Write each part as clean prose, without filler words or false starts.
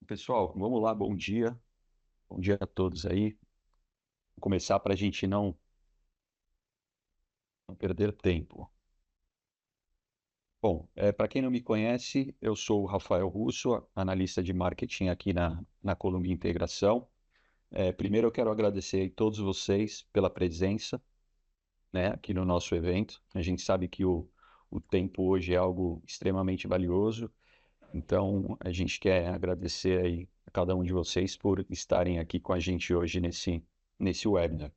Pessoal, vamos lá, bom dia a todos aí. Vou começar para a gente não perder tempo. Bom, para quem não me conhece, eu sou o Rafael Russo, analista de marketing aqui na Columbia Integração. Primeiro eu quero agradecer a todos vocês pela presença, né, aqui no nosso evento. A gente sabe que o tempo hoje é algo extremamente valioso, então a gente quer agradecer aí a cada um de vocês por estarem aqui com a gente hoje nesse webinar.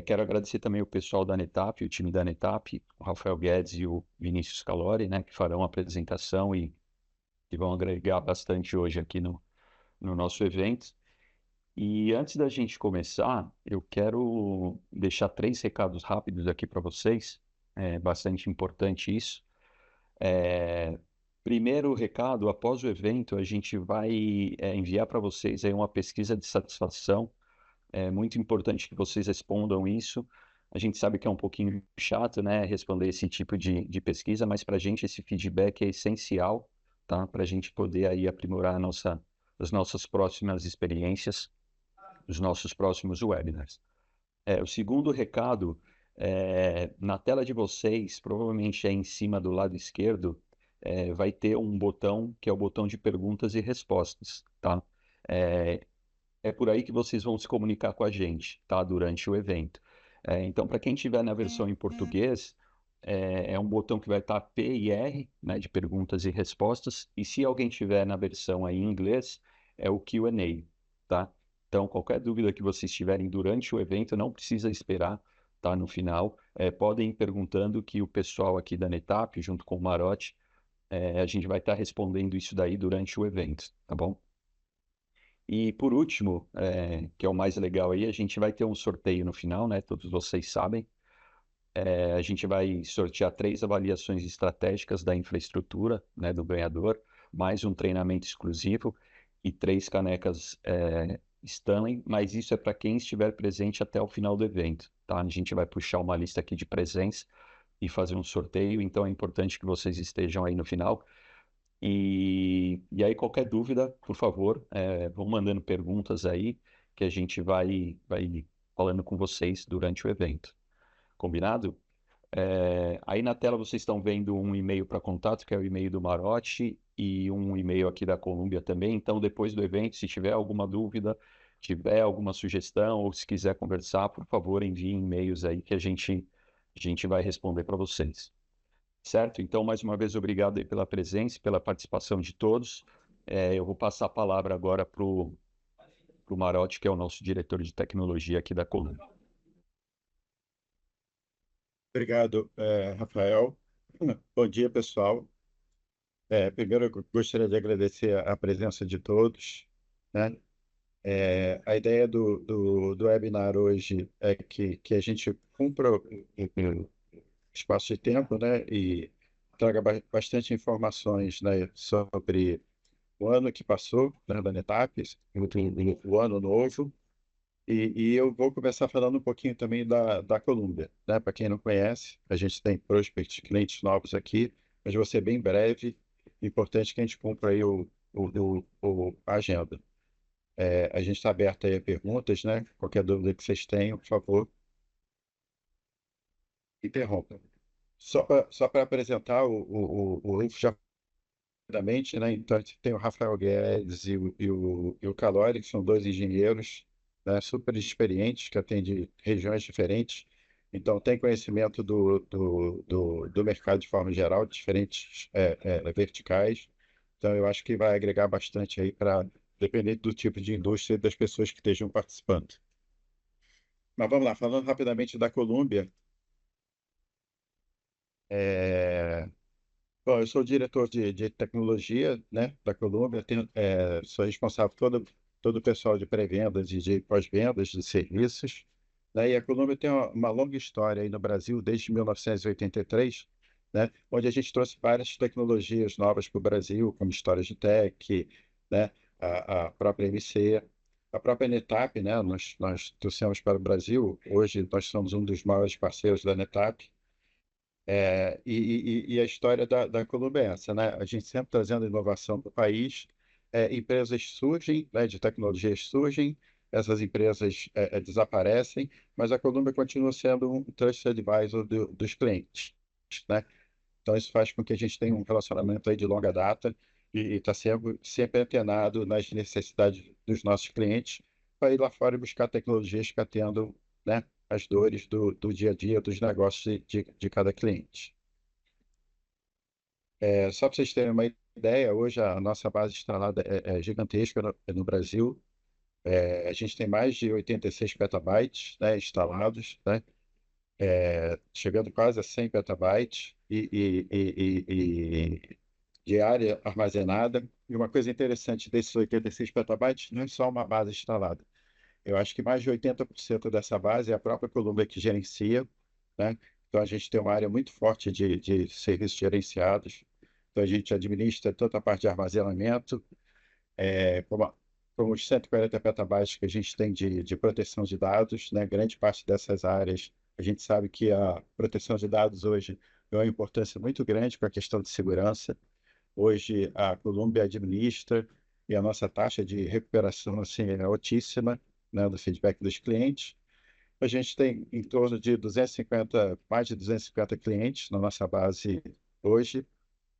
Quero agradecer também o pessoal da Netap, o time da Netap, o Rafael Guedes e o Vinícius Calori, né, que farão a apresentação e que vão agregar bastante hoje aqui no nosso evento. E antes da gente começar, eu quero deixar três recados rápidos aqui para vocês. É bastante importante isso. É, Primeiro recado, após o evento, a gente vai enviar para vocês aí uma pesquisa de satisfação. É muito importante que vocês respondam isso. A gente sabe que é um pouquinho chato, né, responder esse tipo de pesquisa, mas para a gente esse feedback é essencial, tá? Para a gente poder aí aprimorar as nossas próximas experiências, os nossos próximos webinars. O segundo recado, na tela de vocês, provavelmente aí em cima do lado esquerdo, vai ter um botão que é o botão de perguntas e respostas, tá? É, é por aí que vocês vão se comunicar com a gente, tá? Durante o evento. Então, para quem tiver na versão em português, é um botão que vai estar P e R, né, de perguntas e respostas. E se alguém tiver na versão aí em inglês, é o Q&A, tá? Então, qualquer dúvida que vocês tiverem durante o evento, não precisa esperar, tá? No final, podem ir perguntando que o pessoal aqui da Netap, junto com o Marote, a gente vai estar respondendo isso daí durante o evento, tá bom? E por último, que é o mais legal aí, a gente vai ter um sorteio no final, né? Todos vocês sabem. A gente vai sortear três avaliações estratégicas da infraestrutura, né, do ganhador, mais um treinamento exclusivo e três canecas Stanley, mas isso é para quem estiver presente até o final do evento, tá? A gente vai puxar uma lista aqui de presença e fazer um sorteio, então é importante que vocês estejam aí no final. E aí, qualquer dúvida, por favor, vão mandando perguntas aí que a gente vai falando com vocês durante o evento. Combinado? Aí na tela vocês estão vendo um e-mail para contato, que é o e-mail do Marote, e um e-mail aqui da Colômbia também. Então, depois do evento, se tiver alguma dúvida, tiver alguma sugestão, ou se quiser conversar, por favor, enviem e-mails aí que a gente vai responder para vocês. Certo? Então, mais uma vez, obrigado aí pela presença e pela participação de todos. Eu vou passar a palavra agora para o Marotti, que é o nosso diretor de tecnologia aqui da Coluna. Obrigado, Rafael. Bom dia, pessoal. Primeiro, eu gostaria de agradecer a presença de todos, né? A ideia do webinar hoje é que a gente cumpra o espaço de tempo, né? E traga bastante informações, né, sobre o ano que passou, né, da NETAP, o ano novo. E eu vou começar falando um pouquinho também da Colômbia, né? Para quem não conhece, a gente tem prospects, clientes novos aqui, mas vou ser bem breve. Importante que a gente cumpra aí a agenda. A gente está aberto aí a perguntas, né? Qualquer dúvida que vocês tenham, por favor, interrompam. Só para apresentar o livro já rapidamente, né? Então, a gente tem o Rafael Guedes e o Calori, que são dois engenheiros, né, super experientes, que atendem regiões diferentes. Então, tem conhecimento do mercado de forma geral, diferentes verticais. Então, eu acho que vai agregar bastante aí para, dependendo do tipo de indústria e das pessoas que estejam participando. Mas vamos lá, falando rapidamente da Colômbia. é, Bom, eu sou diretor de tecnologia, né, da Colômbia. Sou responsável por todo o pessoal de pré-vendas e de pós-vendas de serviços, né? E a Colômbia tem uma longa história aí no Brasil, desde 1983, né, onde a gente trouxe várias tecnologias novas para o Brasil, como histórias de tech, né, a própria MC, a própria Netap, né, nós trouxemos para o Brasil. Hoje nós somos um dos maiores parceiros da Netap. E a história da Colômbia é essa, né? A gente sempre trazendo inovação para o país, empresas surgem, né, de tecnologias surgem, essas empresas desaparecem, mas a Colômbia continua sendo um trusted advisor dos clientes, né? Então, isso faz com que a gente tenha um relacionamento aí de longa data e está sempre antenado nas necessidades dos nossos clientes para ir lá fora e buscar tecnologias que atendam, né, as dores do dia a dia, dos negócios de cada cliente. Só para vocês terem uma ideia, hoje a nossa base instalada é gigantesca no Brasil. A gente tem mais de 86 petabytes, né, instalados, né, chegando quase a 100 petabytes de área armazenada. E uma coisa interessante desses 86 petabytes não é só uma base instalada. Eu acho que mais de 80% dessa base é a própria Columbia que gerencia, né? Então a gente tem uma área muito forte de serviços gerenciados. Então a gente administra toda a parte de armazenamento, como, como os 140 petabytes que a gente tem de proteção de dados, né? Grande parte dessas áreas, a gente sabe que a proteção de dados hoje é uma importância muito grande para a questão de segurança. Hoje a Columbia administra e a nossa taxa de recuperação assim, é altíssima, né, do feedback dos clientes. A gente tem em torno de 250, mais de 250 clientes na nossa base hoje.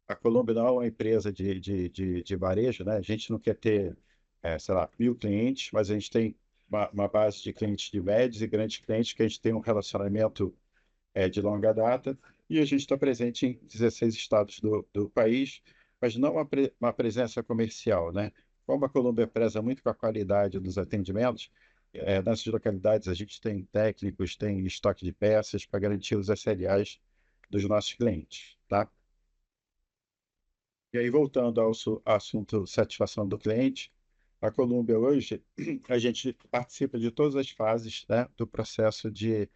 A Columbia não é uma empresa de varejo, né? A gente não quer ter, sei lá, 1.000 clientes, mas a gente tem uma base de clientes de médios e grandes clientes que a gente tem um relacionamento de longa data, e a gente está presente em 16 estados do país, mas não uma presença comercial, né? Como a Colômbia preza muito com a qualidade dos atendimentos, nessas localidades a gente tem técnicos, tem estoque de peças para garantir os SLAs dos nossos clientes, tá? E aí, voltando ao assunto satisfação do cliente, a Colômbia hoje, a gente participa de todas as fases, né, do processo de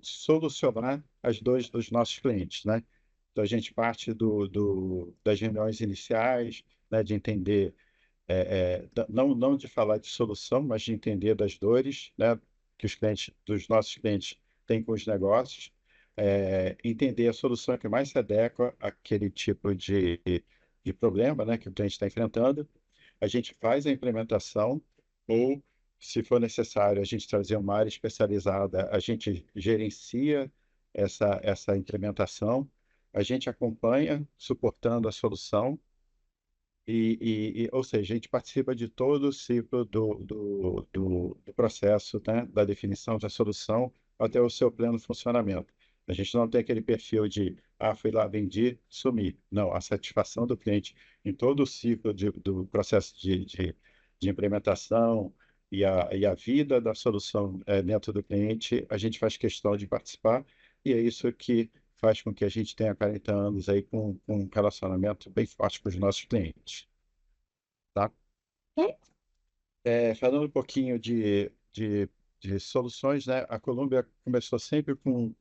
solucionar as dores dos nossos clientes, né? Então, a gente parte das reuniões iniciais, né, de entender, não de falar de solução, mas de entender das dores, né, que os clientes, dos nossos clientes têm com os negócios, entender a solução que mais se adequa àquele tipo de problema, né, que o cliente está enfrentando. A gente faz a implementação ou, se for necessário, a gente trazer uma área especializada, a gente gerencia essa implementação, a gente acompanha, suportando a solução, ou seja, a gente participa de todo o ciclo do processo, né, da definição da solução até o seu pleno funcionamento. A gente não tem aquele perfil de, fui lá, vendi, sumi. Não, a satisfação do cliente em todo o ciclo do processo de implementação e a vida da solução dentro do cliente, a gente faz questão de participar, e é isso que faz com que a gente tenha 40 anos aí com um relacionamento bem forte com os nossos clientes, tá? Falando um pouquinho de soluções, né? A Colômbia começou sempre com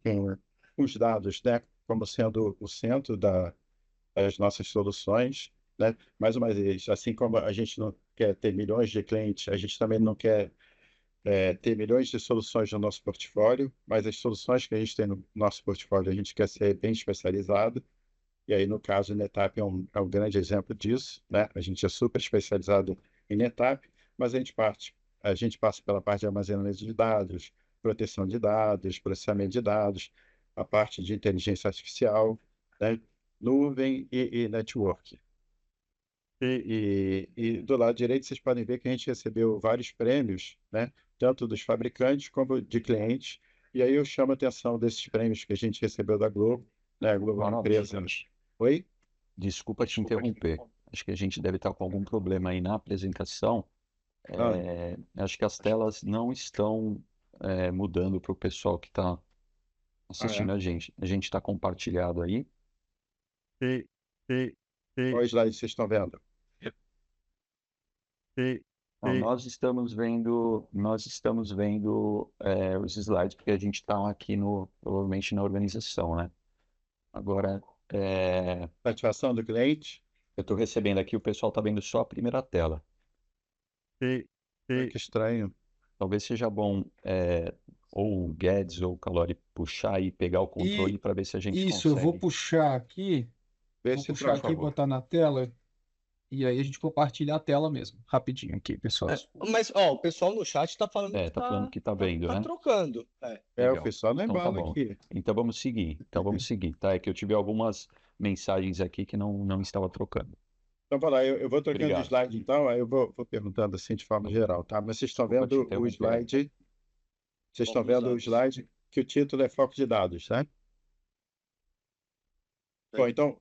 os dados, né, como sendo o centro das nossas soluções, né? Mais uma vez, assim como a gente não quer ter milhões de clientes, a gente também não quer ter milhões de soluções no nosso portfólio, mas as soluções que a gente tem no nosso portfólio, a gente quer ser bem especializado. E aí, no caso, o NetApp é um grande exemplo disso, né? A gente é super especializado em NetApp, mas a gente passa pela parte de armazenamento de dados, proteção de dados, processamento de dados, a parte de inteligência artificial, né? Nuvem e network. E do lado direito, vocês podem ver que a gente recebeu vários prêmios, né? Tanto dos fabricantes como de clientes. E aí eu chamo a atenção desses prêmios que a gente recebeu da Globo, né? A Globo é uma Ronald, empresa. Oi? desculpa te interromper. Acho que a gente deve estar com algum problema aí na apresentação. Ah, Acho que as telas não estão mudando para o pessoal que está é. assistindo a gente. A gente está compartilhado aí. Qual slide vocês estão vendo? Não, nós estamos vendo os slides porque a gente está aqui provavelmente na organização, né? Agora, Satisfação do cliente? eu estou recebendo aqui, o pessoal está vendo só a primeira tela. Que estranho. Talvez seja bom ou o Guedes ou o Calori puxar e pegar o controle E para ver se a gente isso, eu vou consegue. puxar aqui, Vê vou se puxar troca, por aqui e favor. botar na tela. E aí a gente compartilha a tela mesmo, rapidinho aqui, pessoal. Mas, ó, o pessoal no chat tá falando que Tá falando que tá vendo, né? trocando. O Legal. pessoal não Então tá embala bom. aqui. Então vamos seguir. Tá? É que eu tive algumas mensagens aqui que não estava trocando. Então, vai lá, eu vou trocando de Obrigado. slide, então, aí eu vou perguntando assim de forma geral, tá? Mas vocês estão Desculpa te vendo o interromper. slide, vocês estão Foco dos vendo o dados. slide que o título é foco de dados, né? Bom, então,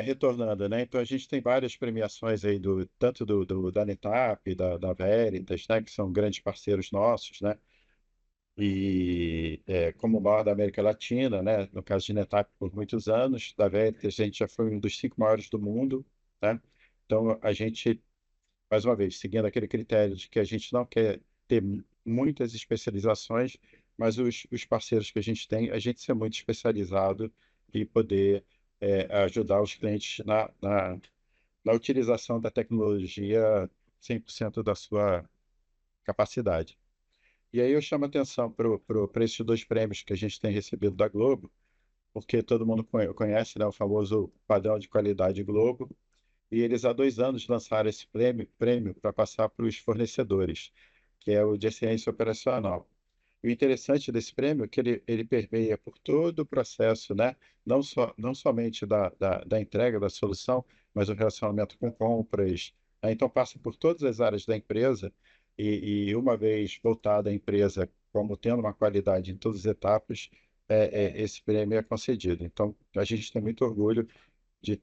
retornando, né? Então, a gente tem várias premiações aí, tanto da NetApp, da Veritas, né? Que são grandes parceiros nossos, né? E como o maior da América Latina, né? No caso de NetApp, por muitos anos, da Veritas, a gente já foi um dos 5 maiores do mundo, né? Então, a gente, mais uma vez, seguindo aquele critério de que a gente não quer ter muitas especializações, mas os parceiros que a gente tem, a gente ser muito especializado e poder ajudar os clientes na utilização da tecnologia 100% da sua capacidade. E aí eu chamo a atenção para esses dois prêmios que a gente tem recebido da Globo, porque todo mundo conhece, né, o famoso padrão de qualidade Globo, e eles há 2 anos lançaram esse prêmio para passar para os fornecedores, que é o de excelência operacional. E o interessante desse prêmio é que ele permeia por todo o processo, né? Não somente da entrega da solução, mas o relacionamento com compras, né? Então, passa por todas as áreas da empresa e uma vez voltada a empresa como tendo uma qualidade em todas as etapas, esse prêmio é concedido. Então, a gente tem muito orgulho de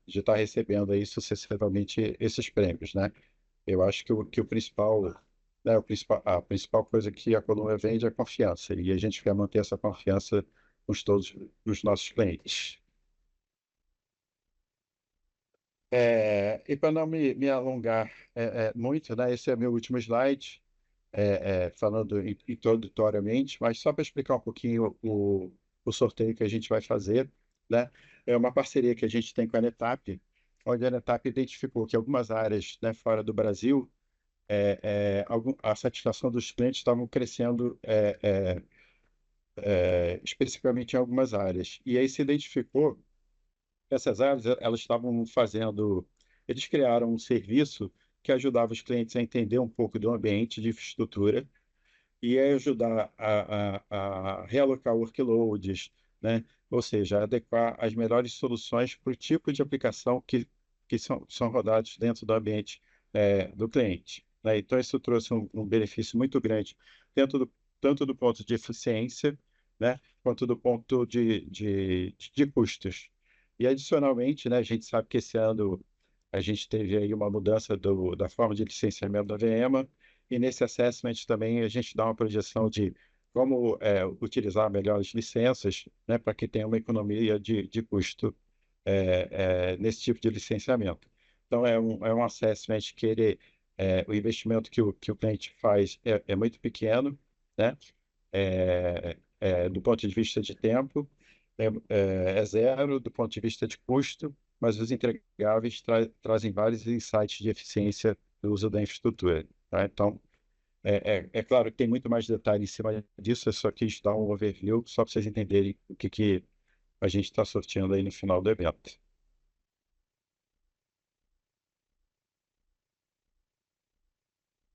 estar recebendo aí sucessivamente esses prêmios, né? Eu acho que o principal, né, a principal coisa que a Colômbia vende é confiança, e a gente quer manter essa confiança com todos os nossos clientes. E para não me alongar muito, né, esse é meu último slide, falando introdutoriamente, mas só para explicar um pouquinho o sorteio que a gente vai fazer, né? É uma parceria que a gente tem com a NetApp, onde a NetApp identificou que algumas áreas, né, fora do Brasil, a satisfação dos clientes estavam crescendo especificamente em algumas áreas. E aí se identificou que essas áreas elas estavam fazendo, eles criaram um serviço que ajudava os clientes a entender um pouco do ambiente de infraestrutura e é ajudar a realocar workloads, né? Ou seja, adequar as melhores soluções para o tipo de aplicação que são rodados dentro do ambiente do cliente, né? Então, isso trouxe um benefício muito grande, dentro tanto do ponto de eficiência, né? Quanto do ponto de custos. E, adicionalmente, né, a gente sabe que esse ano a gente teve aí uma mudança da forma de licenciamento da VEMA, e nesse assessment também a gente dá uma projeção de como utilizar melhor as licenças, né, para que tenha uma economia de custo nesse tipo de licenciamento. Então, é um assessment que o investimento que o cliente faz é muito pequeno, né? Do ponto de vista de tempo, é zero do ponto de vista de custo, mas os entregáveis trazem vários insights de eficiência do uso da infraestrutura, tá? Então, é claro que tem muito mais detalhe em cima disso, eu só quis dar um overview, só para vocês entenderem o que a gente está sorteando aí no final do evento.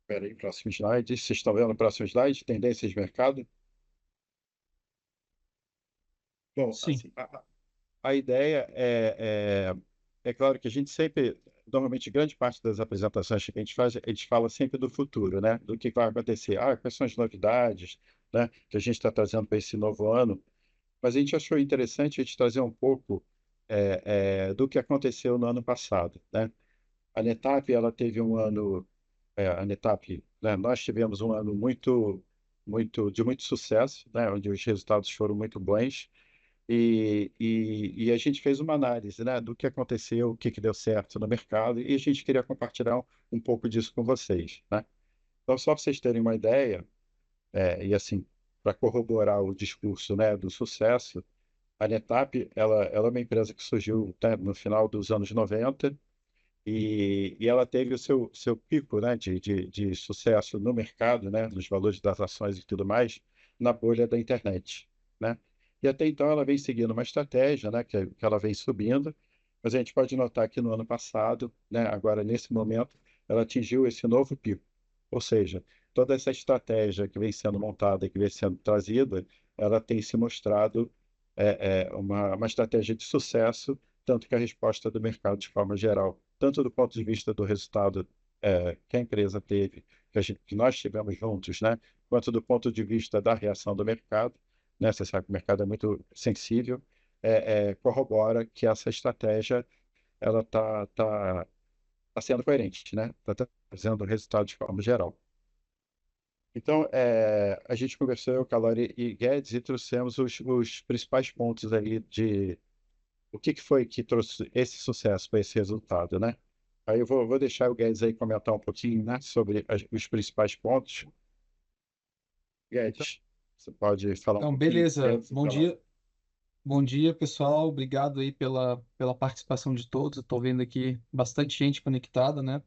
Espera aí, próximo slide. Vocês estão vendo o próximo slide? Tendências de mercado? Bom, Sim. assim, a ideia é claro que a gente sempre, normalmente, grande parte das apresentações que a gente faz, a gente fala sempre do futuro, né? Do que vai acontecer. Quais são as novidades, né? Que a gente está trazendo para esse novo ano. Mas a gente achou interessante a gente trazer um pouco do que aconteceu no ano passado, né? A NetApp, ela teve um ano, a NetApp, né? Nós tivemos um ano de muito sucesso, né? Onde os resultados foram muito bons. E a gente fez uma análise, né, do que aconteceu, o que deu certo no mercado, e a gente queria compartilhar um pouco disso com vocês, né? Então, só para vocês terem uma ideia, e assim, para corroborar o discurso, né, do sucesso, a NetApp, ela é uma empresa que surgiu, né, no final dos anos 90 e ela teve o seu pico, né, de sucesso no mercado, né, nos valores das ações e tudo mais, na bolha da internet, né? E até então ela vem seguindo uma estratégia, né, que ela vem subindo, mas a gente pode notar que no ano passado, né, agora nesse momento, ela atingiu esse novo pico. Ou seja, toda essa estratégia que vem sendo montada, que vem sendo trazida, ela tem se mostrado uma estratégia de sucesso, tanto que a resposta do mercado, de forma geral, tanto do ponto de vista do resultado que a empresa teve, que nós tivemos juntos, né, quanto do ponto de vista da reação do mercado, né, você sabe que o mercado é muito sensível, corrobora que essa estratégia ela tá sendo coerente, né? Está trazendo resultado de forma geral. Então, a gente conversou, eu, Calori e Guedes, e trouxemos os principais pontos aí de o que foi que trouxe esse sucesso para esse resultado, né? Aí eu vou deixar o Guedes aí comentar um pouquinho, né, sobre os principais pontos. Guedes, você pode falar um Então, pouquinho? beleza. Guedes, fala. Bom dia, pessoal. Obrigado aí pela participação de todos. Eu tô vendo aqui bastante gente conectada, né?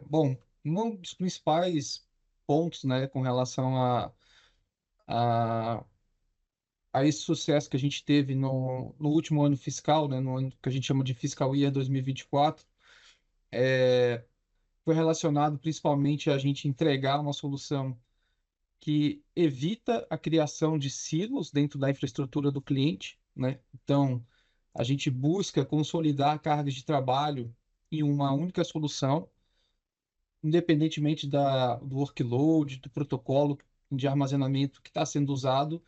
Bom, um dos principais pontos, né, com relação a, a esse sucesso que a gente teve no último ano fiscal, né, no ano que a gente chama de Fiscal Year 2024, foi relacionado principalmente a gente entregar uma solução que evita a criação de silos dentro da infraestrutura do cliente, né? Então, a gente busca consolidar cargas de trabalho em uma única solução, independentemente do workload, do protocolo de armazenamento que está sendo usado,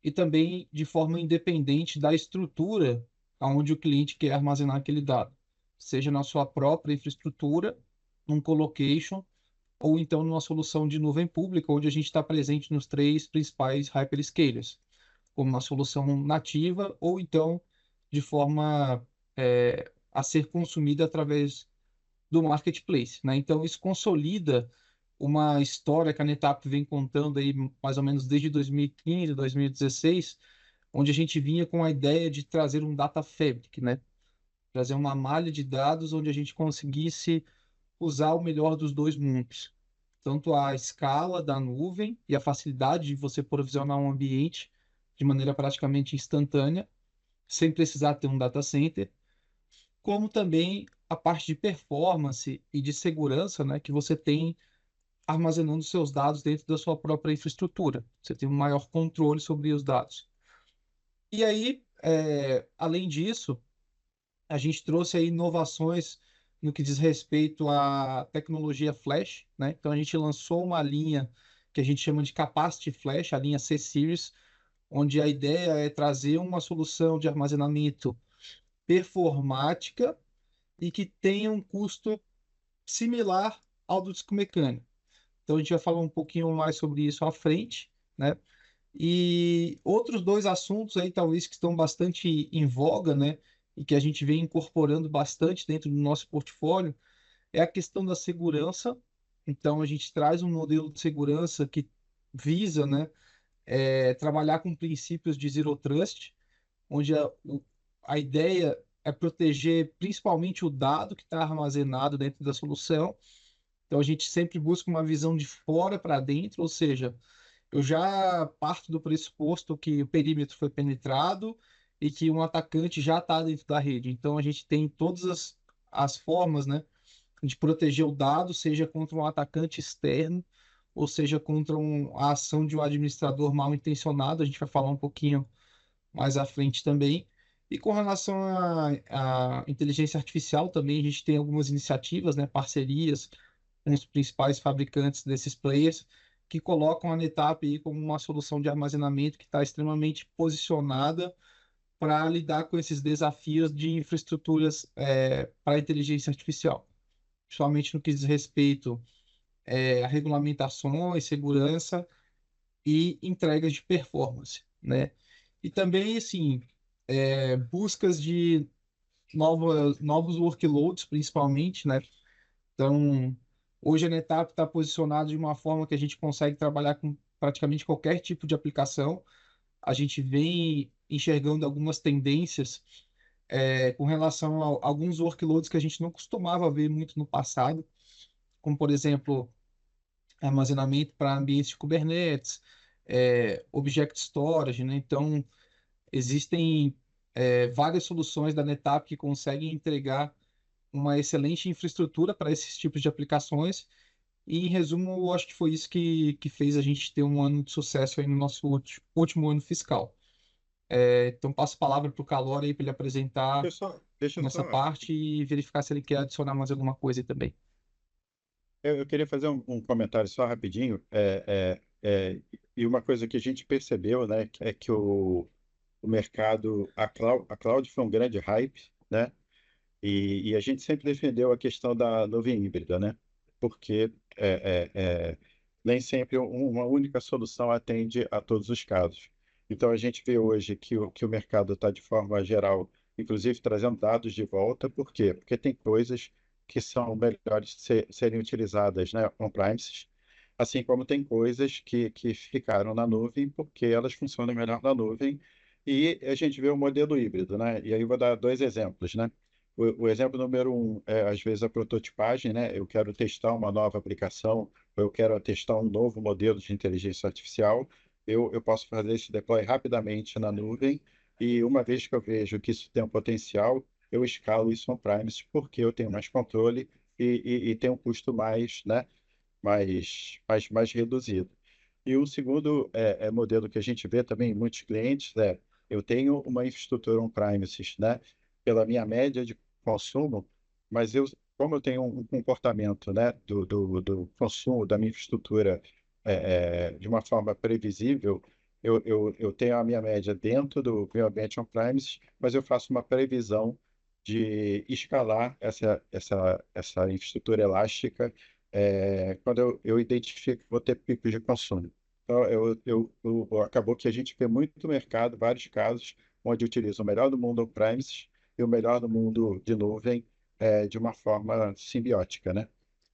e também de forma independente da estrutura aonde o cliente quer armazenar aquele dado, seja na sua própria infraestrutura, num colocation, ou então numa solução de nuvem pública, onde a gente está presente nos três principais hyperscalers, como uma solução nativa, ou então de forma a ser consumida através do marketplace, né? Então, isso consolida uma história que a NetApp vem contando aí mais ou menos desde 2015, 2016, onde a gente vinha com a ideia de trazer um data fabric, né? Trazer uma malha de dados onde a gente conseguisse usar o melhor dos dois mundos. Tanto a escala da nuvem e a facilidade de você provisionar um ambiente de maneira praticamente instantânea, sem precisar ter um data center, como também a parte de performance e de segurança, né, que você tem armazenando seus dados dentro da sua própria infraestrutura. Você tem um maior controle sobre os dados. E aí, além disso, a gente trouxe aí inovações no que diz respeito à tecnologia Flash, né? Então a gente lançou uma linha que a gente chama de Capacity Flash, a linha C-Series, onde a ideia é trazer uma solução de armazenamento performática e que tenha um custo similar ao do disco mecânico. Então a gente vai falar um pouquinho mais sobre isso à frente, né? E outros dois assuntos aí, talvez, que estão bastante em voga, né? E que a gente vem incorporando bastante dentro do nosso portfólio, é a questão da segurança. Então, a gente traz um modelo de segurança que visa, né, trabalhar com princípios de Zero Trust, onde a ideia é proteger principalmente o dado que está armazenado dentro da solução. Então, a gente sempre busca uma visão de fora para dentro, ou seja, eu já parto do pressuposto que o perímetro foi penetrado e que um atacante já está dentro da rede. Então, a gente tem todas as formas, né, de proteger o dado, seja contra um atacante externo, ou seja contra a ação de um administrador mal intencionado. A gente vai falar um pouquinho mais à frente também. E com relação à inteligência artificial também, a gente tem algumas iniciativas, né, parcerias com os principais fabricantes desses players, que colocam a NetApp aí como uma solução de armazenamento que está extremamente posicionada para lidar com esses desafios de infraestruturas para a inteligência artificial, principalmente no que diz respeito a regulamentações, segurança e entregas de performance, né? E também, assim, buscas de novos workloads, principalmente, né? Então, hoje a NetApp está posicionada de uma forma que a gente consegue trabalhar com praticamente qualquer tipo de aplicação. A gente vem enxergando algumas tendências com relação a alguns workloads que a gente não costumava ver muito no passado, como, por exemplo, armazenamento para ambientes de Kubernetes, Object Storage, né? Então, existem várias soluções da NetApp que conseguem entregar uma excelente infraestrutura para esses tipos de aplicações. E, em resumo, eu acho que foi isso que fez a gente ter um ano de sucesso aí no nosso último ano fiscal. Então, passo a palavra para o Calori aí para ele apresentar Deixa eu nessa só. parte e verificar se ele quer adicionar mais alguma coisa aí também. Eu queria fazer um comentário só rapidinho. E uma coisa que a gente percebeu, né, é que o mercado, a cloud foi um grande hype, né? E a gente sempre defendeu a questão da nuvem híbrida, né? Porque nem sempre uma única solução atende a todos os casos. Então, a gente vê hoje que o mercado está, de forma geral, inclusive trazendo dados de volta. Por quê? Porque tem coisas que são melhores de serem utilizadas, né, on-premises, assim como tem coisas que ficaram na nuvem porque elas funcionam melhor na nuvem. E a gente vê o modelo híbrido, né? E aí eu vou dar dois exemplos, né? O exemplo número um é, às vezes, a prototipagem, né? Eu quero testar uma nova aplicação, ou eu quero testar um novo modelo de inteligência artificial. Eu posso fazer esse deploy rapidamente na nuvem, e uma vez que eu vejo que isso tem um potencial, eu escalo isso on-premise, porque eu tenho mais controle e tenho um custo mais, né? Mais reduzido. E o segundo modelo que a gente vê também em muitos clientes eu tenho uma infraestrutura on-premises, né, pela minha média de consumo, mas como eu tenho um comportamento, né, do consumo da minha infraestrutura de uma forma previsível, eu tenho a minha média dentro do meu ambiente on-premises, mas eu faço uma previsão de escalar essa infraestrutura elástica quando eu identifico que vou ter picos de consumo. Então, acabou que a gente vê muito mercado, vários casos, onde utiliza o melhor do mundo on-premises e o melhor do mundo de nuvem de uma forma simbiótica, né?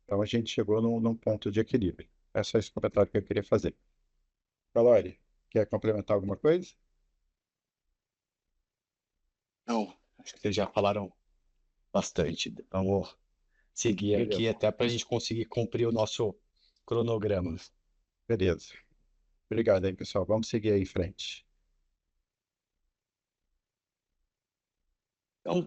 Então, a gente chegou num ponto de equilíbrio. É só esse comentário que eu queria fazer. Valori, quer complementar alguma coisa? Não, acho que vocês já falaram bastante. Vamos seguir aqui Beleza, até para a gente conseguir cumprir o nosso cronograma. beleza. Obrigado aí, pessoal. Vamos seguir aí em frente. Então,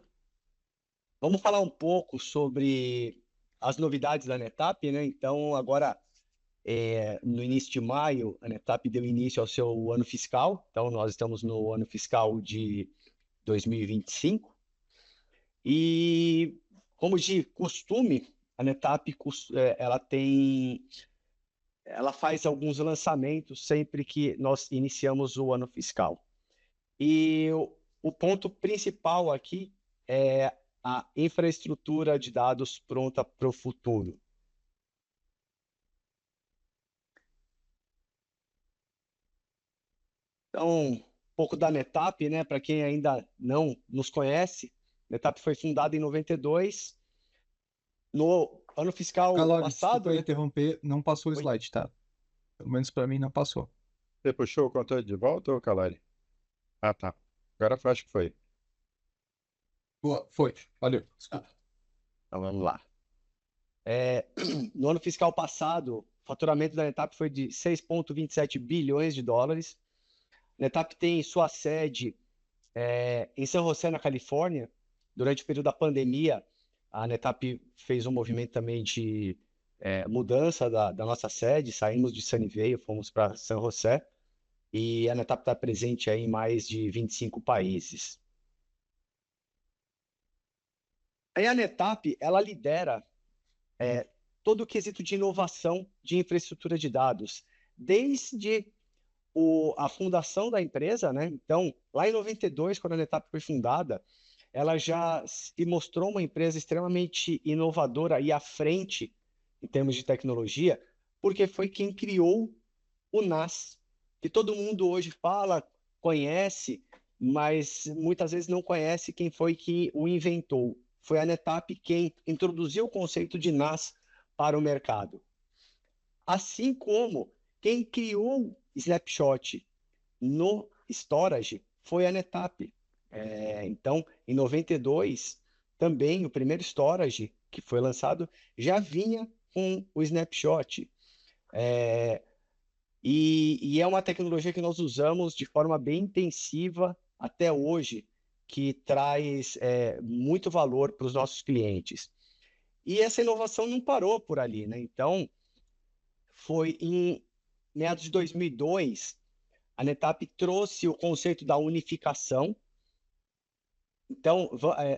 vamos falar um pouco sobre as novidades da NetApp, né? Então, agora, no início de maio, a NetApp deu início ao seu ano fiscal. Então, nós estamos no ano fiscal de 2025. E, como de costume, a NetApp, ela faz alguns lançamentos sempre que nós iniciamos o ano fiscal. E o ponto principal aqui é a infraestrutura de dados pronta para o futuro. Então, um pouco da NetApp, né? Para quem ainda não nos conhece, a NetApp foi fundada em 92. No ano fiscal Calori, passado, desculpa né? interromper, não passou o Oi? slide, tá? Pelo menos para mim não passou. Você puxou o controle de volta, ou Calari? Ah, tá. Agora eu acho que foi. Boa, foi. Valeu. Tá, Desculpa. então vamos lá. No ano fiscal passado, o faturamento da NetApp foi de 6,27 bilhões de dólares. A NetApp tem sua sede em San José, na Califórnia. Durante o período da pandemia, a NetApp fez um movimento também de mudança da nossa sede. Saímos de Sunnyvale, fomos para San José. E a NetApp está presente aí em mais de 25 países. Aí a NetApp, ela lidera todo o quesito de inovação de infraestrutura de dados, desde a fundação da empresa, né? Então, lá em 92, quando a NetApp foi fundada, ela já se mostrou uma empresa extremamente inovadora e à frente em termos de tecnologia, porque foi quem criou o NAS, que todo mundo hoje fala, conhece, mas muitas vezes não conhece quem foi que o inventou. Foi a NetApp quem introduziu o conceito de NAS para o mercado. Assim como quem criou Snapshot no storage foi a NetApp. Então, em 92, também o primeiro storage que foi lançado já vinha com o Snapshot. E é uma tecnologia que nós usamos de forma bem intensiva até hoje, que traz muito valor para os nossos clientes. E essa inovação não parou por ali, né? Então, foi em meados de 2002, a NetApp trouxe o conceito da unificação. Então,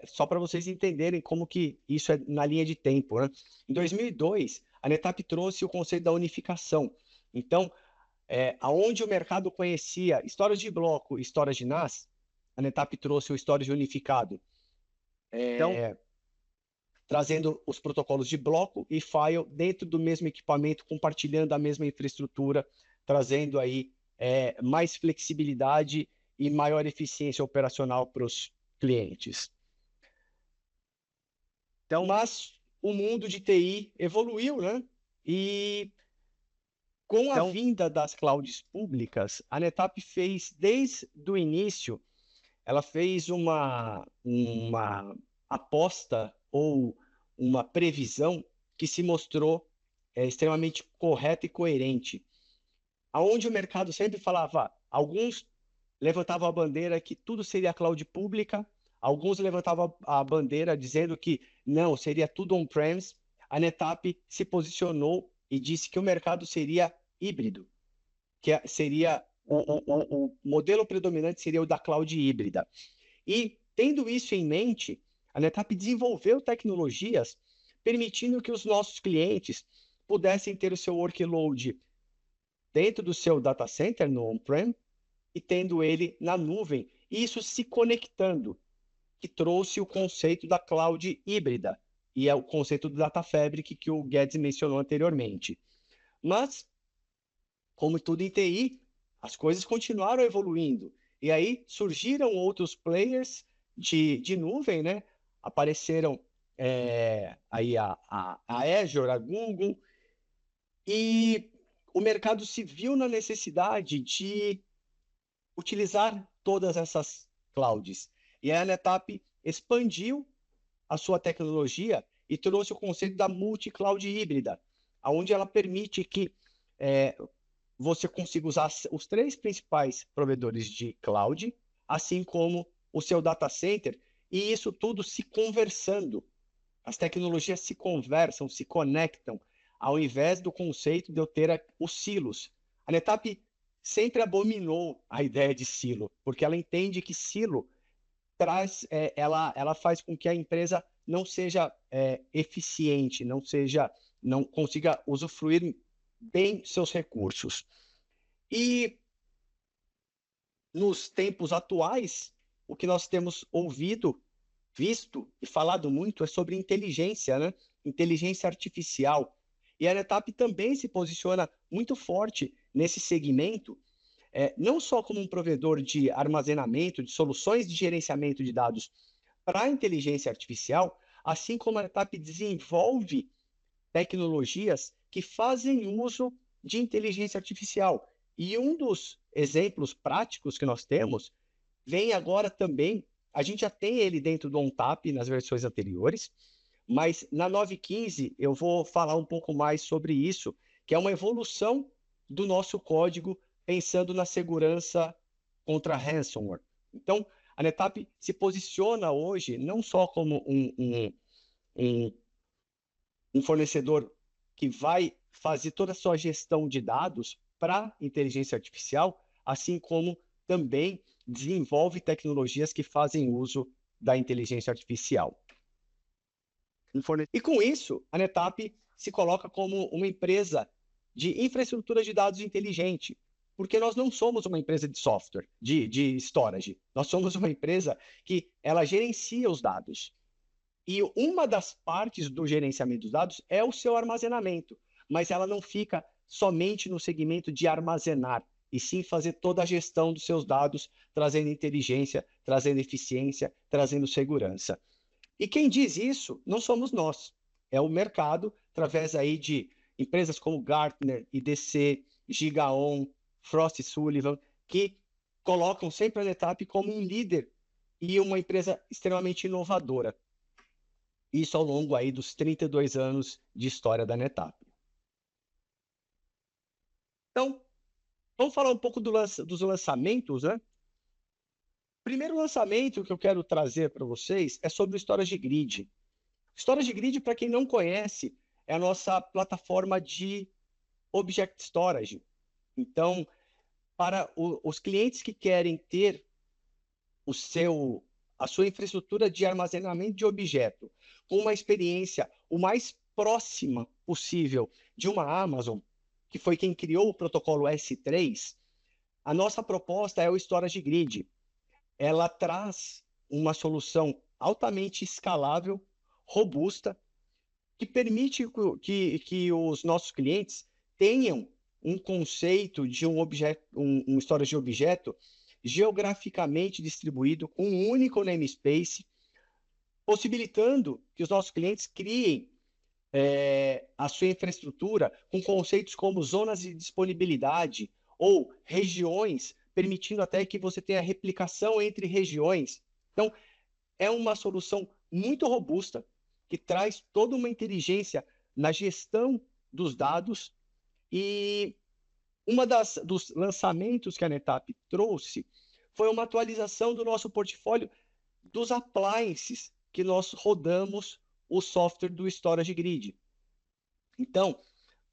só para vocês entenderem como que isso é na linha de tempo, né? Em 2002, a NetApp trouxe o conceito da unificação. Então, aonde o mercado conhecia storage de bloco e storage de NAS, a NetApp trouxe o storage unificado. Então, trazendo os protocolos de bloco e file dentro do mesmo equipamento, compartilhando a mesma infraestrutura, trazendo aí mais flexibilidade e maior eficiência operacional para os clientes. Então, mas o mundo de TI evoluiu, né? E com a vinda das clouds públicas, a NetApp fez, desde o início, ela fez uma aposta ou uma previsão que se mostrou extremamente correta e coerente. Aonde o mercado sempre falava, alguns levantavam a bandeira que tudo seria cloud pública, alguns levantavam a bandeira dizendo que não, seria tudo on-premise. A NetApp se posicionou e disse que o mercado seria híbrido, que seria o modelo predominante seria o da cloud híbrida. E, tendo isso em mente, a NetApp desenvolveu tecnologias permitindo que os nossos clientes pudessem ter o seu workload dentro do seu data center, no on-prem, e tendo ele na nuvem, e isso se conectando, que trouxe o conceito da cloud híbrida, e é o conceito do Data Fabric que o Guedes mencionou anteriormente. Mas, como tudo em TI, as coisas continuaram evoluindo. E aí surgiram outros players de nuvem, né? Apareceram aí a Azure, a Google, e o mercado se viu na necessidade de utilizar todas essas clouds. E a NetApp expandiu a sua tecnologia e trouxe o conceito da multi-cloud híbrida, onde ela permite que você consiga usar os 3 principais provedores de cloud, assim como o seu data center, e isso tudo se conversando. As tecnologias se conversam, se conectam, ao invés do conceito de eu ter os silos. A NetApp sempre abominou a ideia de silo, porque ela entende que silo ela faz com que a empresa não seja eficiente, não consiga usufruir bem seus recursos. E nos tempos atuais, o que nós temos ouvido, visto e falado muito é sobre inteligência, né? Inteligência artificial. E a NetApp também se posiciona muito forte nesse segmento, não só como um provedor de armazenamento, de soluções de gerenciamento de dados para a inteligência artificial, assim como a NetApp desenvolve tecnologias que fazem uso de inteligência artificial. E um dos exemplos práticos que nós temos vem agora também, a gente já tem ele dentro do ONTAP nas versões anteriores, mas na 9.15 eu vou falar um pouco mais sobre isso, que é uma evolução do nosso código pensando na segurança contra ransomware. Então, a NetApp se posiciona hoje não só como um fornecedor que vai fazer toda a sua gestão de dados para inteligência artificial, assim como também desenvolve tecnologias que fazem uso da inteligência artificial. E com isso, a NetApp se coloca como uma empresa de infraestrutura de dados inteligente, porque nós não somos uma empresa de software, de storage. Nós somos uma empresa que ela gerencia os dados. E uma das partes do gerenciamento dos dados é o seu armazenamento, mas ela não fica somente no segmento de armazenar, e sim fazer toda a gestão dos seus dados, trazendo inteligência, trazendo eficiência, trazendo segurança. E quem diz isso não somos nós, é o mercado, através aí de empresas como Gartner, IDC, GigaOn, Frost & Sullivan, que colocam sempre a NetApp como um líder e uma empresa extremamente inovadora. Isso ao longo aí dos 32 anos de história da NetApp. Então, vamos falar um pouco dos lançamentos, né? primeiro lançamento que eu quero trazer para vocês é sobre o Storage Grid. Storage Grid, para quem não conhece, é a nossa plataforma de Object Storage. Então, para os clientes que querem ter a sua infraestrutura de armazenamento de objeto com uma experiência o mais próxima possível de uma Amazon, que foi quem criou o protocolo S3, a nossa proposta é o Storage Grid. Ela traz uma solução altamente escalável, robusta, que permite que os nossos clientes tenham um conceito de um storage de objeto geograficamente distribuído com um único namespace, possibilitando que os nossos clientes criem a sua infraestrutura com conceitos como zonas de disponibilidade ou regiões, permitindo até que você tenha replicação entre regiões. Então, é uma solução muito robusta, que traz toda uma inteligência na gestão dos dados. E dos lançamentos que a NetApp trouxe foi uma atualização do nosso portfólio dos appliances que nós rodamos o software do Storage Grid. Então,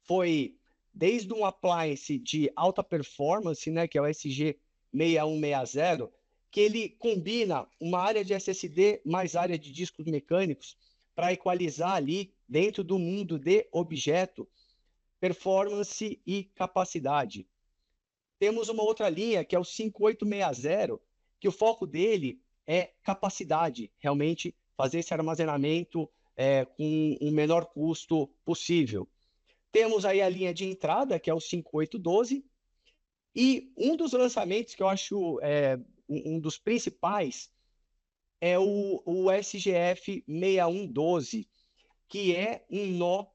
foi desde um appliance de alta performance, né, que é o SG6160, que ele combina uma área de SSD mais área de discos mecânicos para equalizar ali, dentro do mundo de objeto, performance e capacidade. Temos uma outra linha, que é o 5860, que o foco dele é capacidade, realmente fazer esse armazenamento com o menor custo possível. Temos aí a linha de entrada, que é o 5812, e um dos lançamentos que eu acho um dos principais é o SGF 6112, que é um nó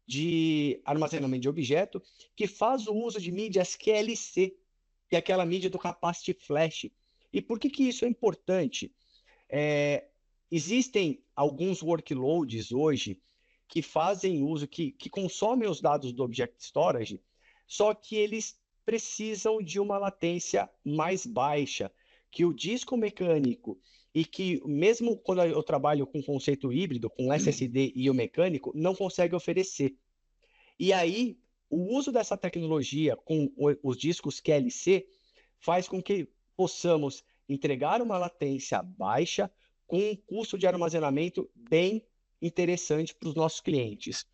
de armazenamento de objeto que faz o uso de mídias QLC, que é aquela mídia do Capacity Flash. E por que isso é importante? Existem alguns workloads hoje que fazem uso, que consomem os dados do Object Storage, só que eles precisam de uma latência mais baixa, que o disco mecânico, e que mesmo quando eu trabalho com conceito híbrido, com SSD e o mecânico, não consegue oferecer. E aí, o uso dessa tecnologia com os discos QLC faz com que possamos entregar uma latência baixa com um custo de armazenamento bem interessante para os nossos clientes.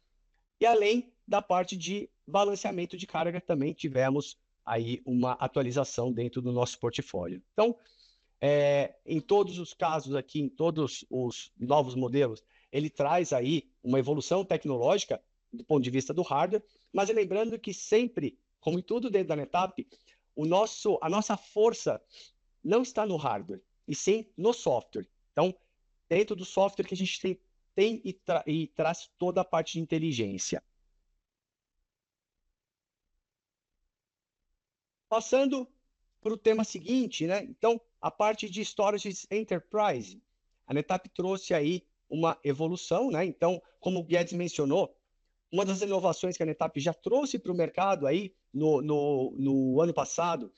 E além da parte de balanceamento de carga, também tivemos aí uma atualização dentro do nosso portfólio. Então, em todos os casos aqui, em todos os novos modelos, ele traz aí uma evolução tecnológica do ponto de vista do hardware, mas lembrando que sempre, como em tudo dentro da NetApp, a nossa força não está no hardware, e sim no software. Então, dentro do software que a gente tem e traz toda a parte de inteligência. Passando para o tema seguinte, né? Então, a parte de Storage Enterprise. A NetApp trouxe aí uma evolução, né? Então, como o Guedes mencionou, uma das inovações que a NetApp já trouxe para o mercado aí no ano passado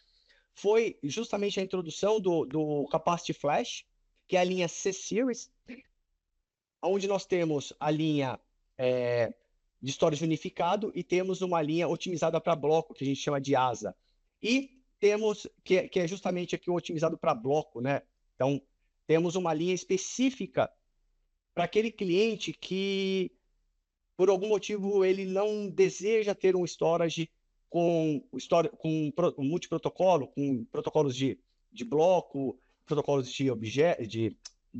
foi justamente a introdução do Capacity Flash, que é a linha C-Series, onde nós temos a linha de storage unificado e temos uma linha otimizada para bloco, que a gente chama de ASA. E temos, que é justamente aqui o otimizado para bloco, né? Então, temos uma linha específica para aquele cliente que, por algum motivo, ele não deseja ter um storage com multiprotocolo, com protocolos de bloco, protocolos de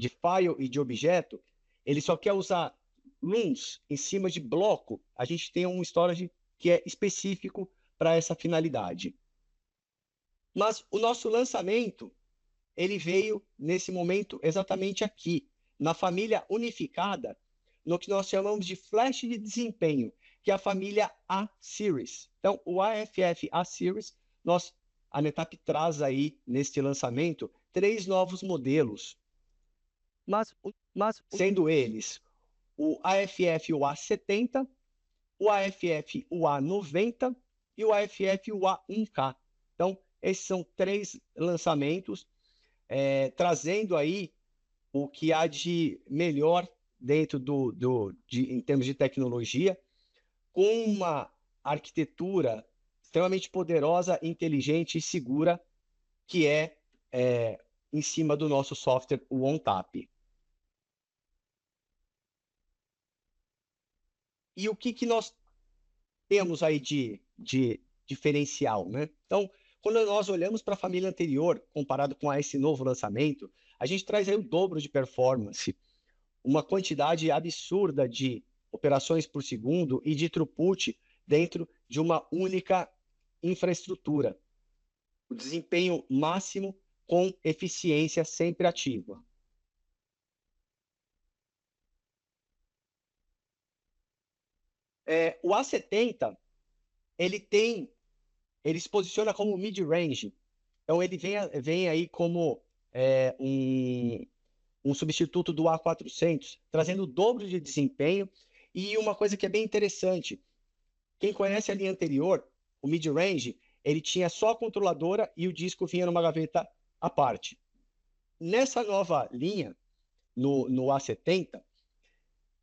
file e de objeto. Ele só quer usar LUNs em cima de bloco. A gente tem um storage que é específico para essa finalidade. Mas o nosso lançamento, ele veio nesse momento exatamente aqui, na família unificada, no que nós chamamos de flash de desempenho, que é a família A-Series. Então, o AFF A-Series, a NetApp traz aí, neste lançamento, 3 novos modelos. Mas sendo eles o AFF UA70, o AFF UA90 e o AFF UA1K. Então, esses são 3 lançamentos. trazendo aí o que há de melhor dentro em termos de tecnologia, com uma arquitetura extremamente poderosa, inteligente e segura, que é em cima do nosso software, o ONTAP. E o que nós temos aí de diferencial, né? Então, quando nós olhamos para a família anterior, comparado com esse novo lançamento, a gente traz aí o dobro de performance, uma quantidade absurda de operações por segundo e de throughput dentro de uma única infraestrutura. O desempenho máximo com eficiência sempre ativa. O A70, ele se posiciona como mid-range. Então, ele vem aí como um substituto do A400, trazendo o dobro de desempenho. E uma coisa que é bem interessante, quem conhece a linha anterior, o mid-range, ele tinha só a controladora e o disco vinha numa gaveta à parte. Nessa nova linha, no A70,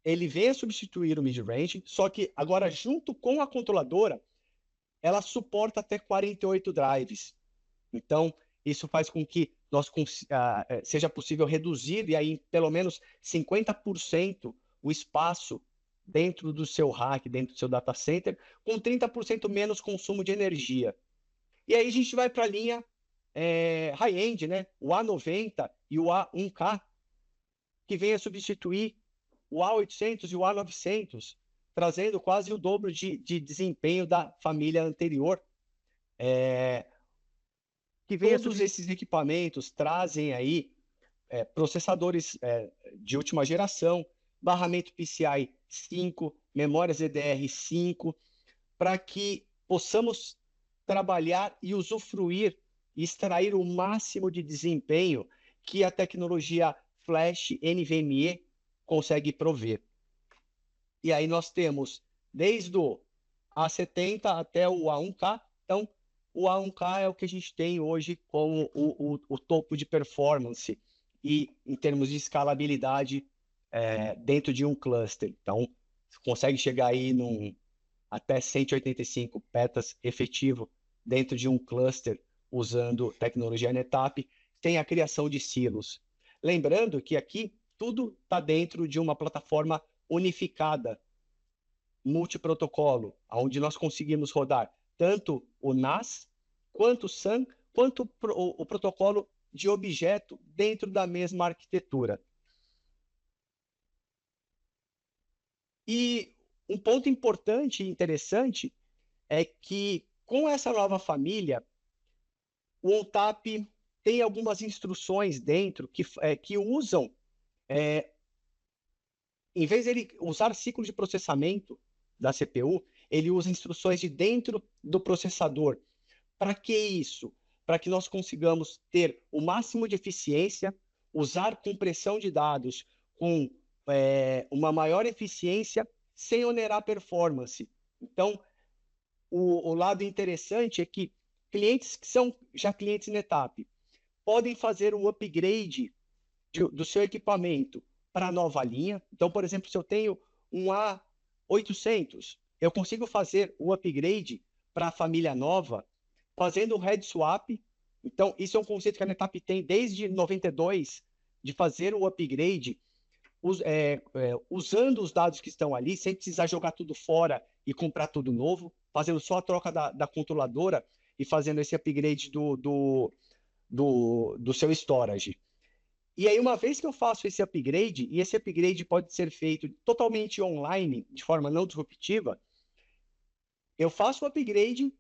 ele vem a substituir o mid-range, só que agora, junto com a controladora, ela suporta até 48 drives. Então, isso faz com que seja possível reduzir, e aí, pelo menos 50%, o espaço dentro do seu rack, dentro do seu data center, com 30% menos consumo de energia. E aí a gente vai para a linha high-end, né? O A90 e o A1K, que vem a substituir o A800 e o A900, trazendo quase o dobro de desempenho da família anterior. Todos esses equipamentos trazem aí processadores de última geração, barramento PCI 5, memórias DDR5, para que possamos trabalhar e usufruir e extrair o máximo de desempenho que a tecnologia Flash NVMe consegue prover. E aí nós temos desde o A70 até o A1K. Então, o A1K é o que a gente tem hoje como o topo de performance e em termos de escalabilidade dentro de um cluster. Então, você consegue chegar aí até 185 petas efetivo dentro de um cluster usando tecnologia NetApp, tem a criação de silos. Lembrando que aqui tudo está dentro de uma plataforma unificada, multiprotocolo, onde nós conseguimos rodar tanto o NAS, quanto o SAN, quanto o protocolo de objeto dentro da mesma arquitetura. E um ponto importante e interessante é que, com essa nova família, o ONTAP tem algumas instruções dentro que usam, em vez de ele usar ciclo de processamento da CPU, ele usa instruções de dentro do processador. Para que isso? Para que nós consigamos ter o máximo de eficiência, usar compressão de dados com uma maior eficiência, sem onerar a performance. Então, o lado interessante é que clientes que são já clientes NetApp podem fazer um upgrade do seu equipamento para a nova linha. Então, por exemplo, se eu tenho um A800, eu consigo fazer o upgrade para a família nova, fazendo um head swap. Então, isso é um conceito que a NetApp tem desde 92, de fazer o upgrade usando os dados que estão ali, sem precisar jogar tudo fora e comprar tudo novo, fazendo só a troca da controladora e fazendo esse upgrade do seu storage. E aí, uma vez que eu faço esse upgrade, e esse upgrade pode ser feito totalmente online, de forma não disruptiva, eu faço o upgrade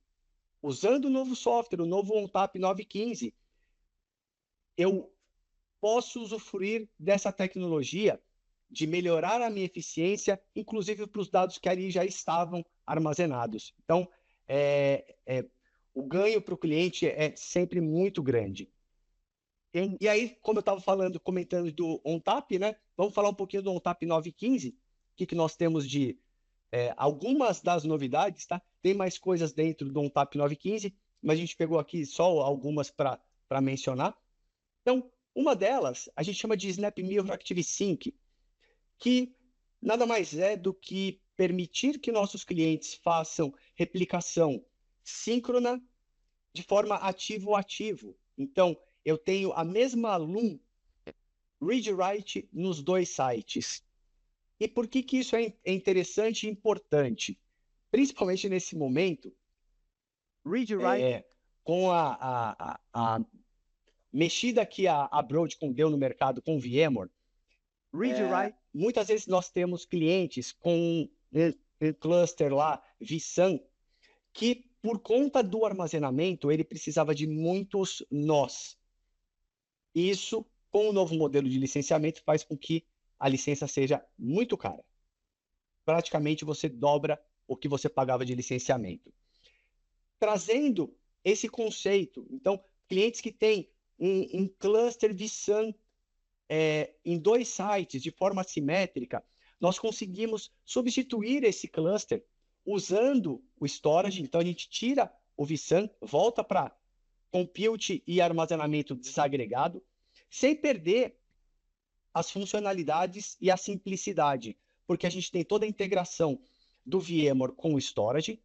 usando o novo software, o novo ONTAP 915. Eu posso usufruir dessa tecnologia de melhorar a minha eficiência, inclusive para os dados que ali já estavam armazenados. Então, o ganho para o cliente é sempre muito grande. E aí, como eu estava comentando do ONTAP, né? Vamos falar um pouquinho do ONTAP 915, o que nós temos de algumas das novidades, tá? Tem mais coisas dentro do ONTAP 915, mas a gente pegou aqui só algumas para mencionar. Então, uma delas a gente chama de SnapMirror ActiveSync, que nada mais é do que permitir que nossos clientes façam replicação síncrona de forma ativo-ativo. Então, eu tenho a mesma Loom read-write nos dois sites. E por que que isso é interessante e importante? Principalmente nesse momento, read-write, com a mexida que a Broadcom deu no mercado com o VMware, read-write, muitas vezes nós temos clientes com um cluster lá, vSAN, que por conta do armazenamento, ele precisava de muitos nós. Isso, com o novo modelo de licenciamento, faz com que a licença seja muito cara. Praticamente você dobra o que você pagava de licenciamento. Trazendo esse conceito, então, clientes que têm um cluster vSAN em dois sites de forma assimétrica, nós conseguimos substituir esse cluster usando o storage. Então, a gente tira o vSAN, volta para compute e armazenamento desagregado, sem perder as funcionalidades e a simplicidade, porque a gente tem toda a integração do VMware com o storage,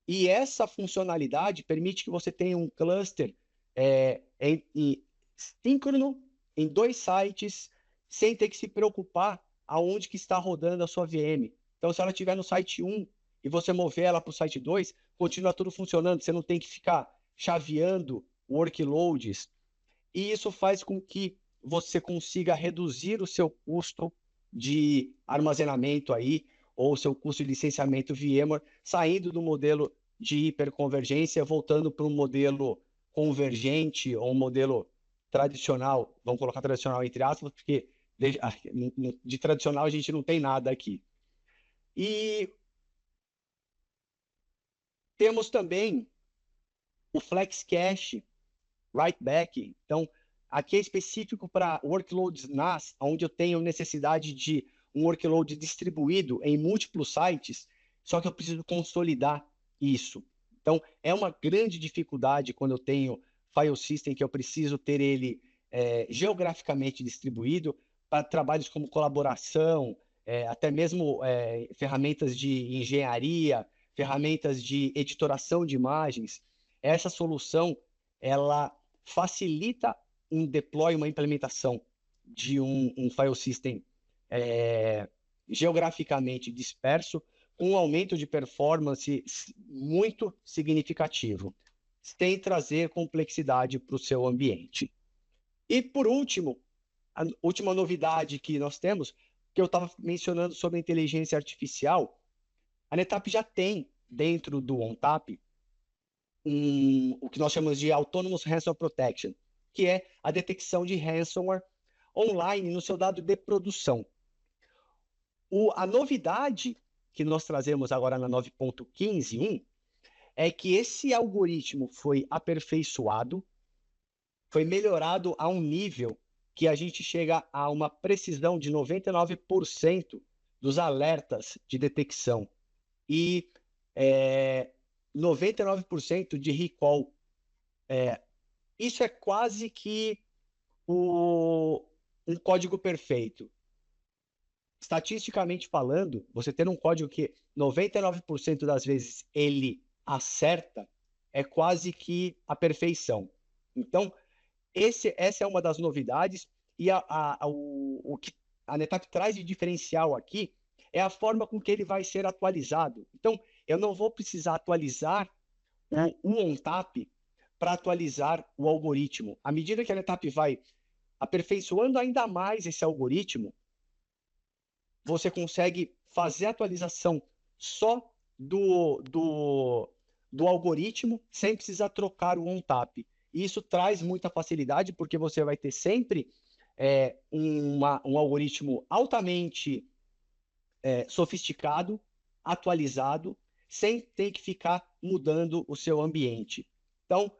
e essa funcionalidade permite que você tenha um cluster síncrono em dois sites, sem ter que se preocupar aonde que está rodando a sua VM. Então, se ela estiver no site 1 e você mover ela para o site 2, continua tudo funcionando, você não tem que ficar chaveando workloads. E isso faz com que você consiga reduzir o seu custo de armazenamento aí, ou o seu custo de licenciamento VMware, saindo do modelo de hiperconvergência, voltando para um modelo convergente ou um modelo tradicional. Vamos colocar tradicional entre aspas, porque de tradicional a gente não tem nada aqui. E temos também o Flex Cache Write Back. Então, aqui é específico para workloads NAS, onde eu tenho necessidade de um workload distribuído em múltiplos sites, só que eu preciso consolidar isso. Então, é uma grande dificuldade quando eu tenho file system que eu preciso ter ele geograficamente distribuído para trabalhos como colaboração, até mesmo ferramentas de engenharia, ferramentas de editoração de imagens. Essa solução, ela facilita um deploy, uma implementação de um file system geograficamente disperso, com um aumento de performance muito significativo, sem trazer complexidade para o seu ambiente. E, por último, a última novidade que nós temos, que eu estava mencionando sobre a inteligência artificial, a NetApp já tem dentro do ONTAP o que nós chamamos de Autonomous Ransomware Protection, que é a detecção de ransomware online no seu dado de produção. A novidade que nós trazemos agora na 9.15.1 é que esse algoritmo foi aperfeiçoado, foi melhorado a um nível que a gente chega a uma precisão de 99% dos alertas de detecção e 99% de recall. Isso é quase que um código perfeito. Estatisticamente falando, você ter um código que 99% das vezes ele acerta, é quase que a perfeição. Então, essa é uma das novidades, e o que a NetApp traz de diferencial aqui é a forma com que ele vai ser atualizado. Então, eu não vou precisar atualizar o ONTAP para atualizar o algoritmo. À medida que a NetApp vai aperfeiçoando ainda mais esse algoritmo, você consegue fazer a atualização só do algoritmo sem precisar trocar o ONTAP. E isso traz muita facilidade, porque você vai ter sempre um algoritmo altamente sofisticado, atualizado, sem ter que ficar mudando o seu ambiente. Então,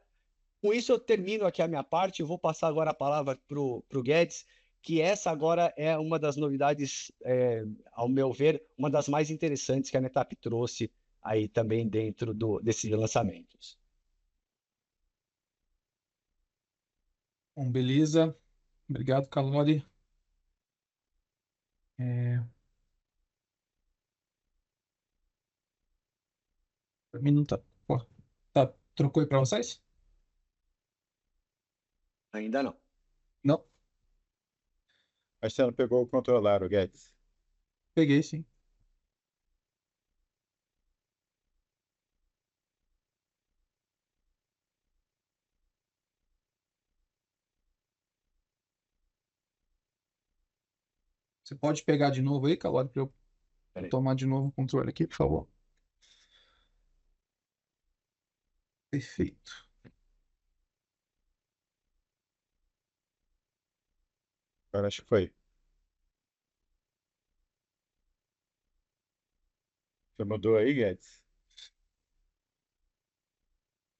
com isso eu termino aqui a minha parte. Eu vou passar agora a palavra para o Guedes, que essa agora é uma das novidades, ao meu ver, uma das mais interessantes que a NetApp trouxe aí também dentro desses lançamentos. Bom, beleza. Obrigado, Calori. É, pra mim não tá. Pô, tá, trocou aí para vocês? Ainda não. Não, Mas você não pegou o controlar, o Guedes. peguei sim. Você pode pegar de novo aí, Calori, para eu Peraí. tomar de novo o controle aqui, por favor. Perfeito. Agora acho que foi. Você mudou aí, Guedes?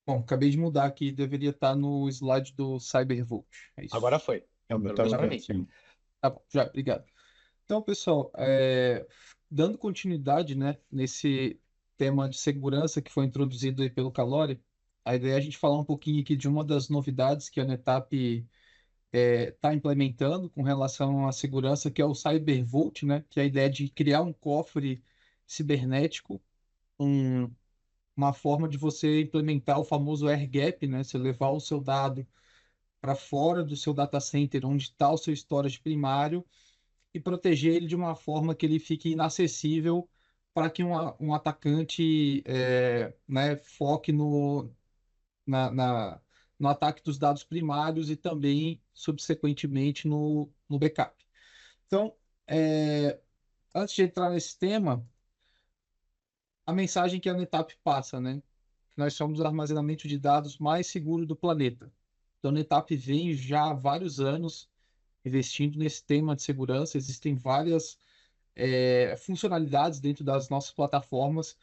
Bom, acabei de mudar aqui, deveria estar no slide do Cybervolt. É isso. Agora foi. O meu Pelo tá menos Tá para bom? mim. sim. Tá bom, já, obrigado. Então, pessoal, dando continuidade, né, nesse tema de segurança que foi introduzido aí pelo Calori, a ideia é a gente falar um pouquinho aqui de uma das novidades que a NetApp está implementando com relação à segurança, que é o Cybervault, né, que é a ideia de criar um cofre cibernético, um, uma forma de você implementar o famoso air gap, né, você levar o seu dado para fora do seu data center, onde está o seu storage primário, e proteger ele de uma forma que ele fique inacessível para que um atacante né, foque na, na- no ataque dos dados primários e também, subsequentemente, no backup. Então, antes de entrar nesse tema, a mensagem que a NetApp passa, né? Nós somos o armazenamento de dados mais seguro do planeta. Então, a NetApp vem já há vários anos investindo nesse tema de segurança. Existem várias funcionalidades dentro das nossas plataformas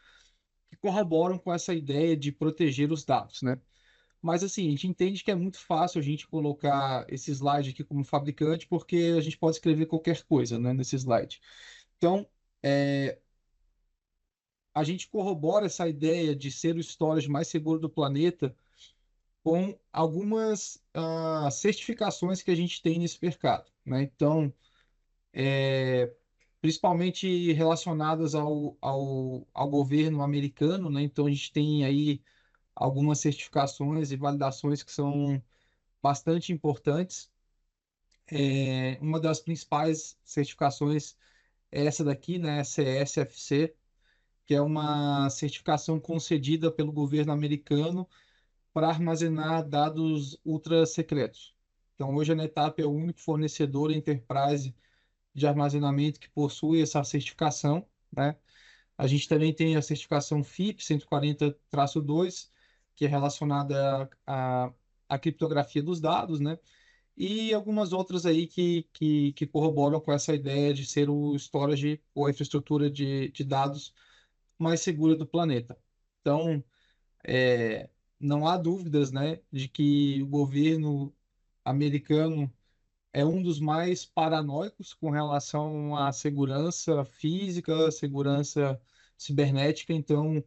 que corroboram com essa ideia de proteger os dados, né? Mas assim, a gente entende que é muito fácil a gente colocar esse slide aqui como fabricante, porque a gente pode escrever qualquer coisa, né, nesse slide. Então, a gente corrobora essa ideia de ser o storage mais seguro do planeta com algumas certificações que a gente tem nesse mercado, né? Então, principalmente relacionadas ao governo americano, né? Então, a gente tem aí algumas certificações e validações que são bastante importantes. Uma das principais certificações é essa daqui, né? CSFC, que é uma certificação concedida pelo governo americano para armazenar dados ultra secretos. Então, hoje a NetApp é o único fornecedor enterprise de armazenamento que possui essa certificação, né? A gente também tem a certificação FIPS 140-2, que é relacionada à criptografia dos dados, né? E algumas outras aí que corroboram com essa ideia de ser o storage ou a infraestrutura de dados mais segura do planeta. Então, não há dúvidas, né, de que o governo americano é um dos mais paranoicos com relação à segurança física, segurança cibernética. Então,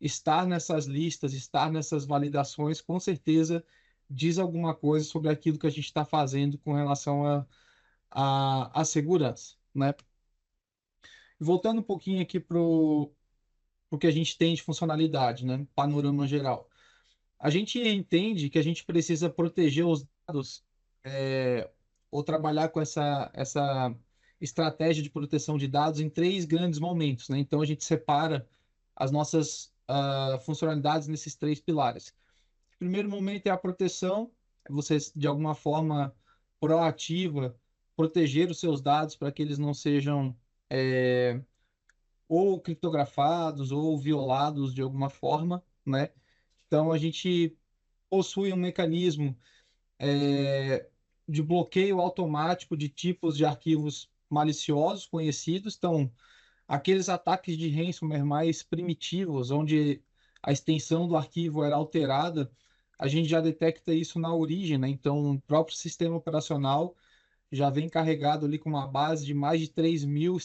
estar nessas listas, estar nessas validações, com certeza diz alguma coisa sobre aquilo que a gente está fazendo com relação à segurança, né? Voltando um pouquinho aqui para o que a gente tem de funcionalidade, né? Panorama geral. A gente entende que a gente precisa proteger os dados, ou trabalhar com essa estratégia de proteção de dados em três grandes momentos, né? Então a gente separa as nossas funcionalidades nesses três pilares. O primeiro momento é a proteção, é você de alguma forma proativa proteger os seus dados para que eles não sejam ou criptografados ou violados de alguma forma, né? Então a gente possui um mecanismo de bloqueio automático de tipos de arquivos maliciosos conhecidos. Então, aqueles ataques de ransomware mais primitivos, onde a extensão do arquivo era alterada, a gente já detecta isso na origem, né? Então, o próprio sistema operacional já vem carregado ali com uma base de mais de 3.000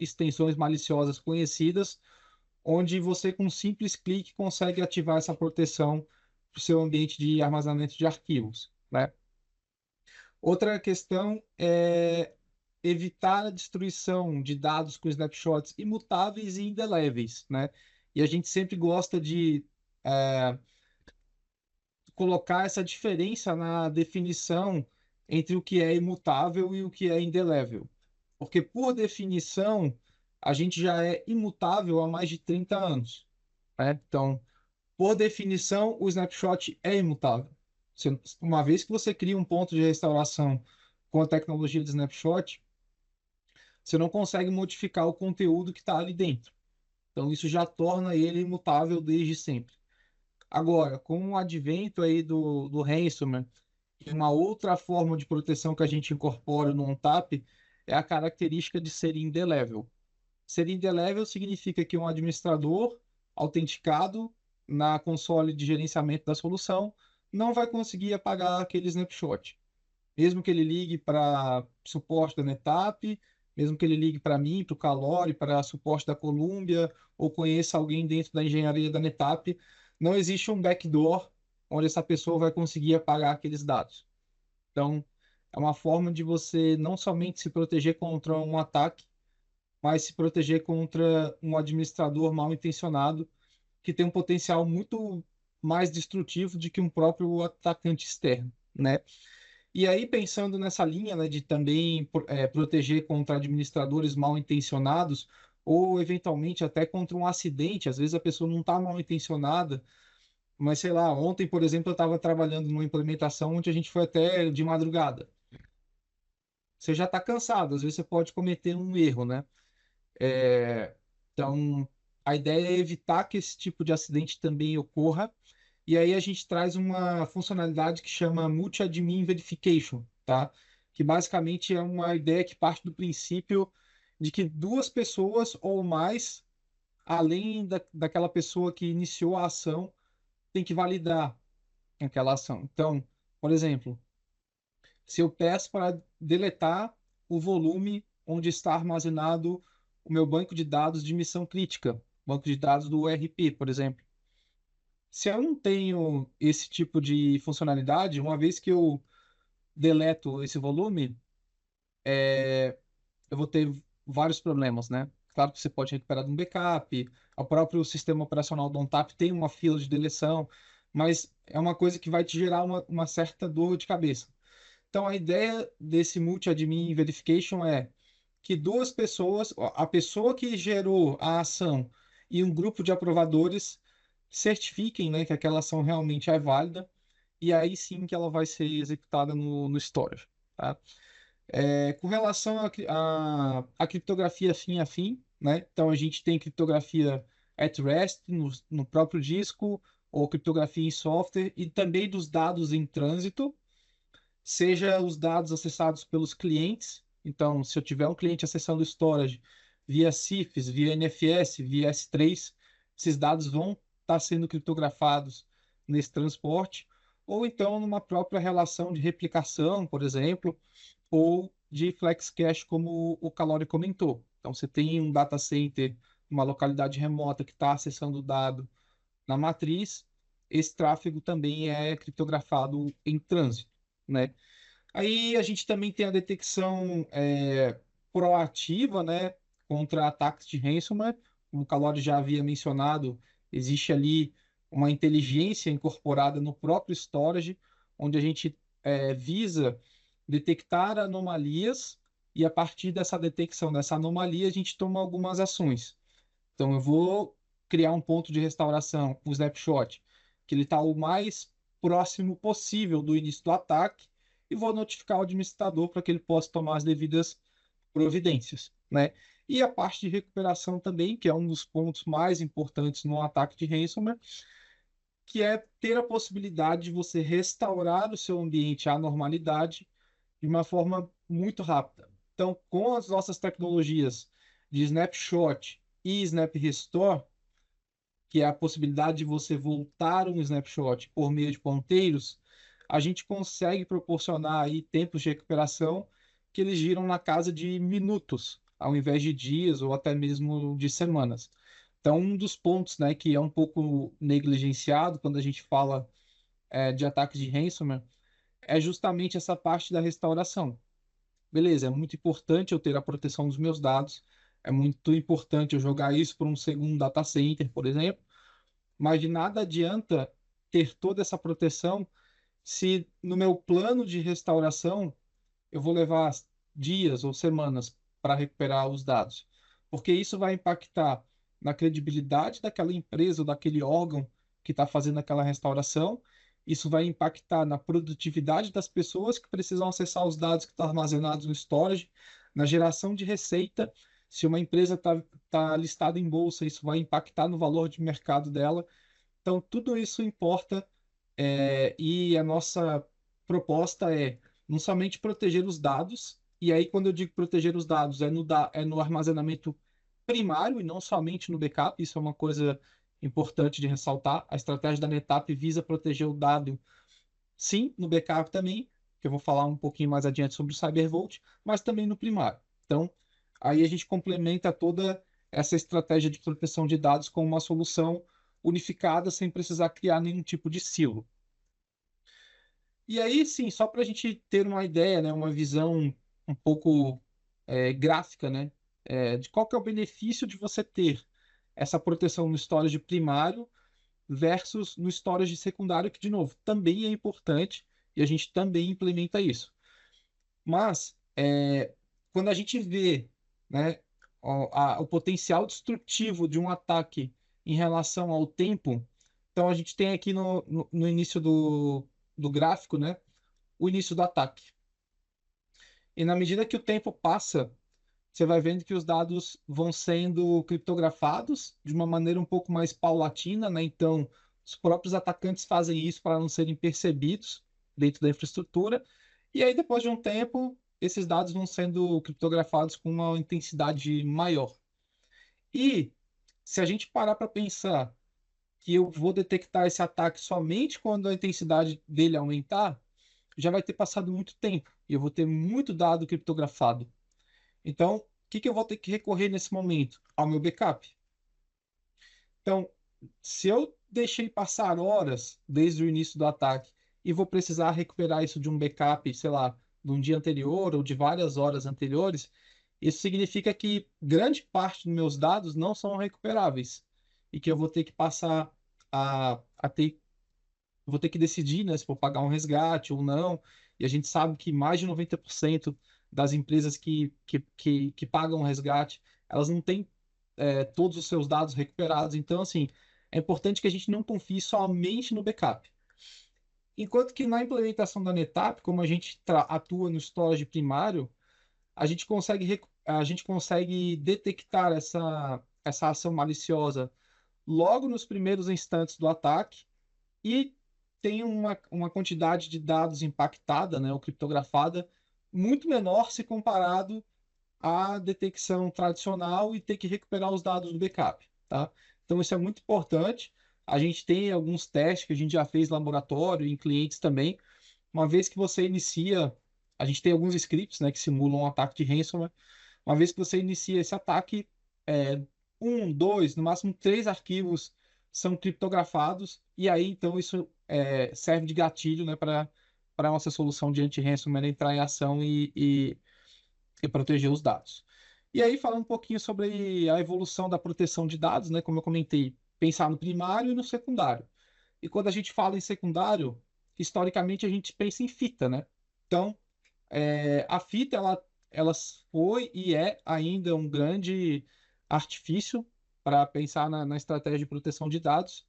extensões maliciosas conhecidas, onde você, com um simples clique, consegue ativar essa proteção para o seu ambiente de armazenamento de arquivos, né? Outra questão é evitar a destruição de dados com snapshots imutáveis e indeléveis, né? E a gente sempre gosta de é, colocar essa diferença na definição entre o que é imutável e o que é indelével. Porque, por definição, a gente já é imutável há mais de 30 anos, né? Então, por definição, o snapshot é imutável. Uma vez que você cria um ponto de restauração com a tecnologia de snapshot, você não consegue modificar o conteúdo que está ali dentro. Então, isso já torna ele imutável desde sempre. Agora, com o advento aí do ransomware, e uma outra forma de proteção que a gente incorpora no ONTAP é a característica de ser indelével. Ser indelével significa que um administrador autenticado na console de gerenciamento da solução não vai conseguir apagar aquele snapshot. Mesmo que ele ligue para suporte da NetApp, mesmo que ele ligue para mim, para o Calori, para suporte da Columbia, ou conheça alguém dentro da engenharia da NetApp, não existe um backdoor onde essa pessoa vai conseguir apagar aqueles dados. Então, é uma forma de você não somente se proteger contra um ataque, mas se proteger contra um administrador mal intencionado que tem um potencial muito mais destrutivo do que um próprio atacante externo, né? E aí, pensando nessa linha, né, de também proteger contra administradores mal intencionados, ou eventualmente até contra um acidente, às vezes a pessoa não está mal intencionada, mas sei lá, ontem, por exemplo, eu estava trabalhando numa implementação onde a gente foi até de madrugada. Você já está cansado, às vezes você pode cometer um erro, né? Então, a ideia é evitar que esse tipo de acidente também ocorra. E aí a gente traz uma funcionalidade que chama Multi-Admin Verification, tá? Que basicamente é uma ideia que parte do princípio de que duas pessoas ou mais, além daquela pessoa que iniciou a ação, tem que validar aquela ação. Então, por exemplo, se eu peço para deletar o volume onde está armazenado o meu banco de dados de missão crítica, banco de dados do ERP, por exemplo. Se eu não tenho esse tipo de funcionalidade, uma vez que eu deleto esse volume, eu vou ter vários problemas, né? Claro que você pode recuperar de um backup, o próprio sistema operacional do ONTAP tem uma fila de deleção, mas é uma coisa que vai te gerar uma certa dor de cabeça. Então, a ideia desse multi-admin verification é que duas pessoas, a pessoa que gerou a ação e um grupo de aprovadores certifiquem, né, que aquela ação realmente é válida, e aí sim que ela vai ser executada no storage, tá? Com relação à criptografia fim a fim, né? Então a gente tem criptografia at rest no próprio disco, ou criptografia em software, e também dos dados em trânsito, seja os dados acessados pelos clientes. Então, se eu tiver um cliente acessando o storage via CIFS, via NFS, via S3, esses dados vão estar sendo criptografados nesse transporte, ou então numa própria relação de replicação, por exemplo, ou de flex cache, como o Calori comentou. Então, você tem um data center, uma localidade remota que está acessando o dado na matriz, esse tráfego também é criptografado em trânsito, né? Aí a gente também tem a detecção proativa, né, contra ataques de ransomware. Como o Calori já havia mencionado, existe ali uma inteligência incorporada no próprio storage, onde a gente visa detectar anomalias e a partir dessa detecção dessa anomalia a gente toma algumas ações. Então eu vou criar um ponto de restauração, um snapshot, que ele está o mais próximo possível do início do ataque e vou notificar o administrador para que ele possa tomar as devidas providências, né? E a parte de recuperação também, que é um dos pontos mais importantes no ataque de ransomware, que é ter a possibilidade de você restaurar o seu ambiente à normalidade de uma forma muito rápida. Então, com as nossas tecnologias de snapshot e snap restore, que é a possibilidade de você voltar um snapshot por meio de ponteiros, a gente consegue proporcionar aí tempos de recuperação que eles giram na casa de minutos, ao invés de dias ou até mesmo de semanas. Então, um dos pontos, né, que é um pouco negligenciado quando a gente fala de ataques de ransomware é justamente essa parte da restauração. Beleza, é muito importante eu ter a proteção dos meus dados, é muito importante eu jogar isso para um segundo data center, por exemplo, mas de nada adianta ter toda essa proteção se no meu plano de restauração eu vou levar dias ou semanas para recuperar os dados, porque isso vai impactar na credibilidade daquela empresa ou daquele órgão que está fazendo aquela restauração. Isso vai impactar na produtividade das pessoas que precisam acessar os dados que estão armazenados no storage, na geração de receita. Se uma empresa está listada em bolsa, isso vai impactar no valor de mercado dela. Então, tudo isso importa, e a nossa proposta é não somente proteger os dados, e aí quando eu digo proteger os dados, é no armazenamento primário e não somente no backup, isso é uma coisa importante de ressaltar. A estratégia da NetApp visa proteger o dado, sim, no backup também, que eu vou falar um pouquinho mais adiante sobre o CyberVault, mas também no primário. Então, aí a gente complementa toda essa estratégia de proteção de dados com uma solução unificada, sem precisar criar nenhum tipo de silo. E aí, sim, só para a gente ter uma ideia, né, uma visão um pouco gráfica, né, de qual que é o benefício de você ter essa proteção no storage primário versus no storage secundário, que, de novo, também é importante e a gente também implementa isso. Mas, quando a gente vê, né, o potencial destrutivo de um ataque em relação ao tempo, então a gente tem aqui no início do gráfico, né, o início do ataque. E na medida que o tempo passa, você vai vendo que os dados vão sendo criptografados de uma maneira um pouco mais paulatina, né? Então, os próprios atacantes fazem isso para não serem percebidos dentro da infraestrutura. E aí, depois de um tempo, esses dados vão sendo criptografados com uma intensidade maior. E se a gente parar para pensar que eu vou detectar esse ataque somente quando a intensidade dele aumentar, já vai ter passado muito tempo e eu vou ter muito dado criptografado. Então, o que eu vou ter que recorrer nesse momento? Ao meu backup. Então, se eu deixei passar horas desde o início do ataque e vou precisar recuperar isso de um backup, sei lá, de um dia anterior ou de várias horas anteriores, isso significa que grande parte dos meus dados não são recuperáveis e que eu vou ter que passar a ter vou ter que decidir, né, se vou pagar um resgate ou não. E a gente sabe que mais de 90% das empresas que pagam um resgate, elas não têm todos os seus dados recuperados. Então, assim, é importante que a gente não confie somente no backup. Enquanto que na implementação da NetApp, como a gente atua no storage primário, a gente consegue detectar essa ação maliciosa logo nos primeiros instantes do ataque e tem uma quantidade de dados impactada, né, ou criptografada, muito menor se comparado à detecção tradicional e ter que recuperar os dados do backup, tá? Então isso é muito importante. A gente tem alguns testes que a gente já fez em laboratório, em clientes também. Uma vez que você inicia, a gente tem alguns scripts, né, que simulam um ataque de ransomware. Uma vez que você inicia esse ataque, um, dois, no máximo três arquivos são criptografados, e aí então isso serve de gatilho, né, para a nossa solução de anti-ransomware entrar em ação e proteger os dados. E aí, falando um pouquinho sobre a evolução da proteção de dados, né, como eu comentei, pensar no primário e no secundário. E quando a gente fala em secundário, historicamente a gente pensa em fita, né? Então, a fita, ela foi e é ainda um grande artifício para pensar na estratégia de proteção de dados.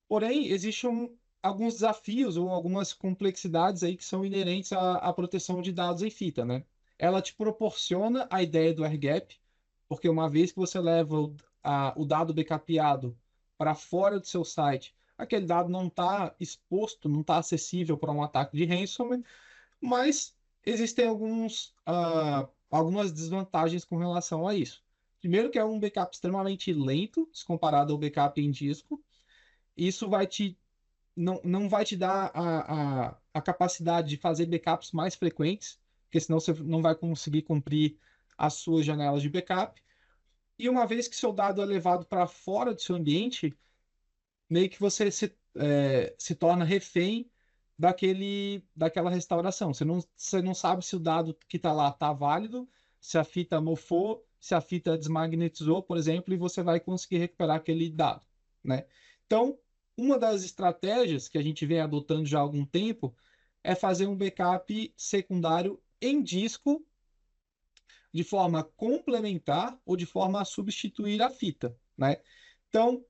Porém, existem alguns desafios ou algumas complexidades aí que são inerentes à proteção de dados em fita, né? Ela te proporciona a ideia do air gap, porque uma vez que você leva o dado backupeado para fora do seu site, aquele dado não está exposto, não está acessível para um ataque de ransomware, mas existem algumas desvantagens com relação a isso. Primeiro que é um backup extremamente lento, se comparado ao backup em disco. Isso não vai te dar a capacidade de fazer backups mais frequentes, porque senão você não vai conseguir cumprir as suas janelas de backup. E uma vez que seu dado é levado para fora do seu ambiente, meio que você se torna refém daquela restauração. Você não sabe se o dado que está lá está válido, se a fita mofou, se a fita desmagnetizou, por exemplo, e você vai conseguir recuperar aquele dado, né? Então, uma das estratégias que a gente vem adotando já há algum tempo é fazer um backup secundário em disco de forma complementar ou de forma a substituir a fita, né? Então,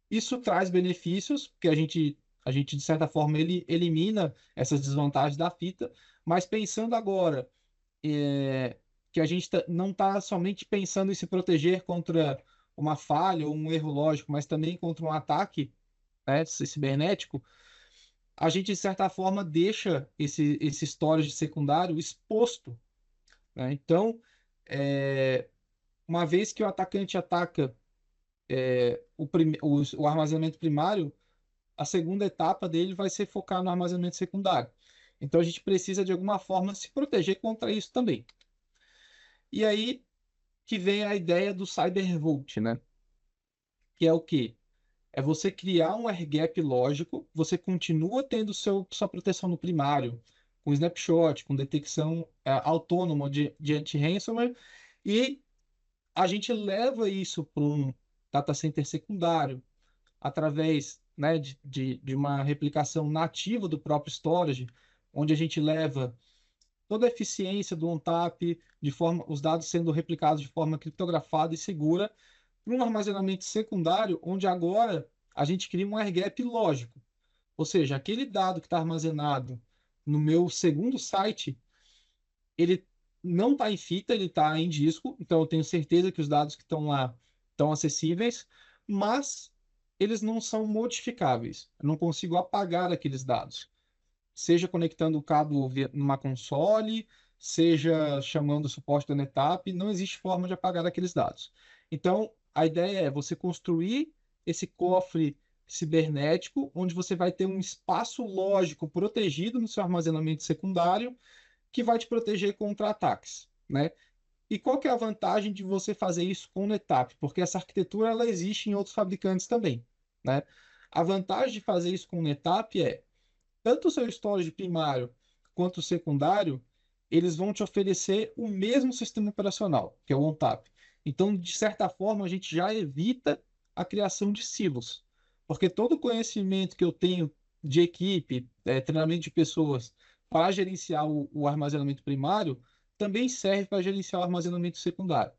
isso traz benefícios, porque a gente de certa forma, ele elimina essas desvantagens da fita, mas pensando agora que a gente não está somente pensando em se proteger contra uma falha ou um erro lógico, mas também contra um ataque, né, cibernético, a gente, de certa forma, deixa esse storage secundário exposto, né? Então, uma vez que o atacante ataca o armazenamento primário, a segunda etapa dele vai ser focar no armazenamento secundário. Então, a gente precisa, de alguma forma, se proteger contra isso também. E aí que vem a ideia do CyberVault, né? Que é o quê? É você criar um air gap lógico, você continua tendo sua proteção no primário, com snapshot, com detecção autônoma de anti-ransomware, e a gente leva isso para um data center secundário, através, né, de uma replicação nativa do próprio storage, onde a gente leva toda a eficiência do ONTAP, os dados sendo replicados de forma criptografada e segura, para um armazenamento secundário, onde agora a gente cria um air gap lógico. Ou seja, aquele dado que está armazenado no meu segundo site, ele não está em fita, ele está em disco, então eu tenho certeza que os dados que estão lá estão acessíveis, mas eles não são modificáveis. Eu não consigo apagar aqueles dados. Seja conectando o cabo numa console, seja chamando o suporte da NetApp, não existe forma de apagar aqueles dados. Então, a ideia é você construir esse cofre cibernético, onde você vai ter um espaço lógico protegido no seu armazenamento secundário, que vai te proteger contra ataques, né? E qual que é a vantagem de você fazer isso com o NetApp? Porque essa arquitetura ela existe em outros fabricantes também, né? A vantagem de fazer isso com o NetApp é tanto o seu storage primário quanto o secundário, eles vão te oferecer o mesmo sistema operacional, que é o ONTAP. Então, de certa forma, a gente já evita a criação de silos, porque todo o conhecimento que eu tenho de equipe, treinamento de pessoas para gerenciar o armazenamento primário, também serve para gerenciar o armazenamento secundário.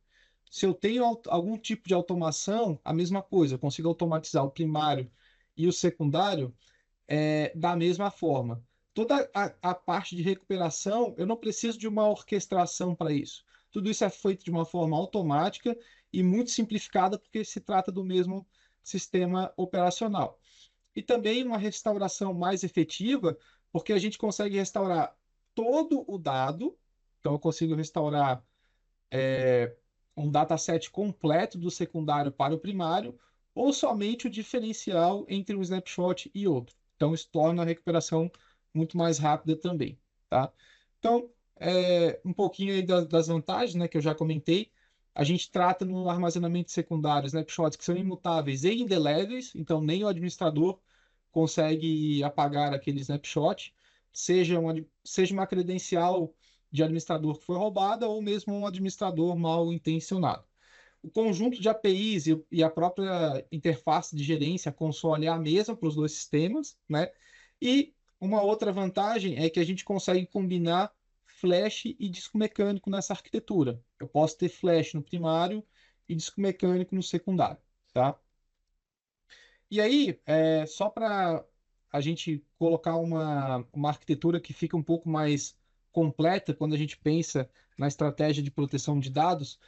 Se eu tenho algum tipo de automação, a mesma coisa, eu consigo automatizar o primário e o secundário da mesma forma. Toda a parte de recuperação, eu não preciso de uma orquestração para isso. Tudo isso é feito de uma forma automática e muito simplificada, porque se trata do mesmo sistema operacional. E também uma restauração mais efetiva, porque a gente consegue restaurar todo o dado, então eu consigo restaurar um dataset completo do secundário para o primário, ou somente o diferencial entre um snapshot e outro. Então, isso torna a recuperação muito mais rápida também, tá? Então, um pouquinho aí das vantagens, né, que eu já comentei. A gente trata no armazenamento secundário snapshots que são imutáveis e indeléveis, então nem o administrador consegue apagar aquele snapshot, seja uma credencial de administrador que foi roubada ou mesmo um administrador mal intencionado. O conjunto de APIs e a própria interface de gerência, a console, é a mesma para os dois sistemas, né? E uma outra vantagem é que a gente consegue combinar flash e disco mecânico nessa arquitetura. Eu posso ter flash no primário e disco mecânico no secundário, tá? E aí, só para a gente colocar uma arquitetura que fica um pouco mais completa quando a gente pensa na estratégia de proteção de dados,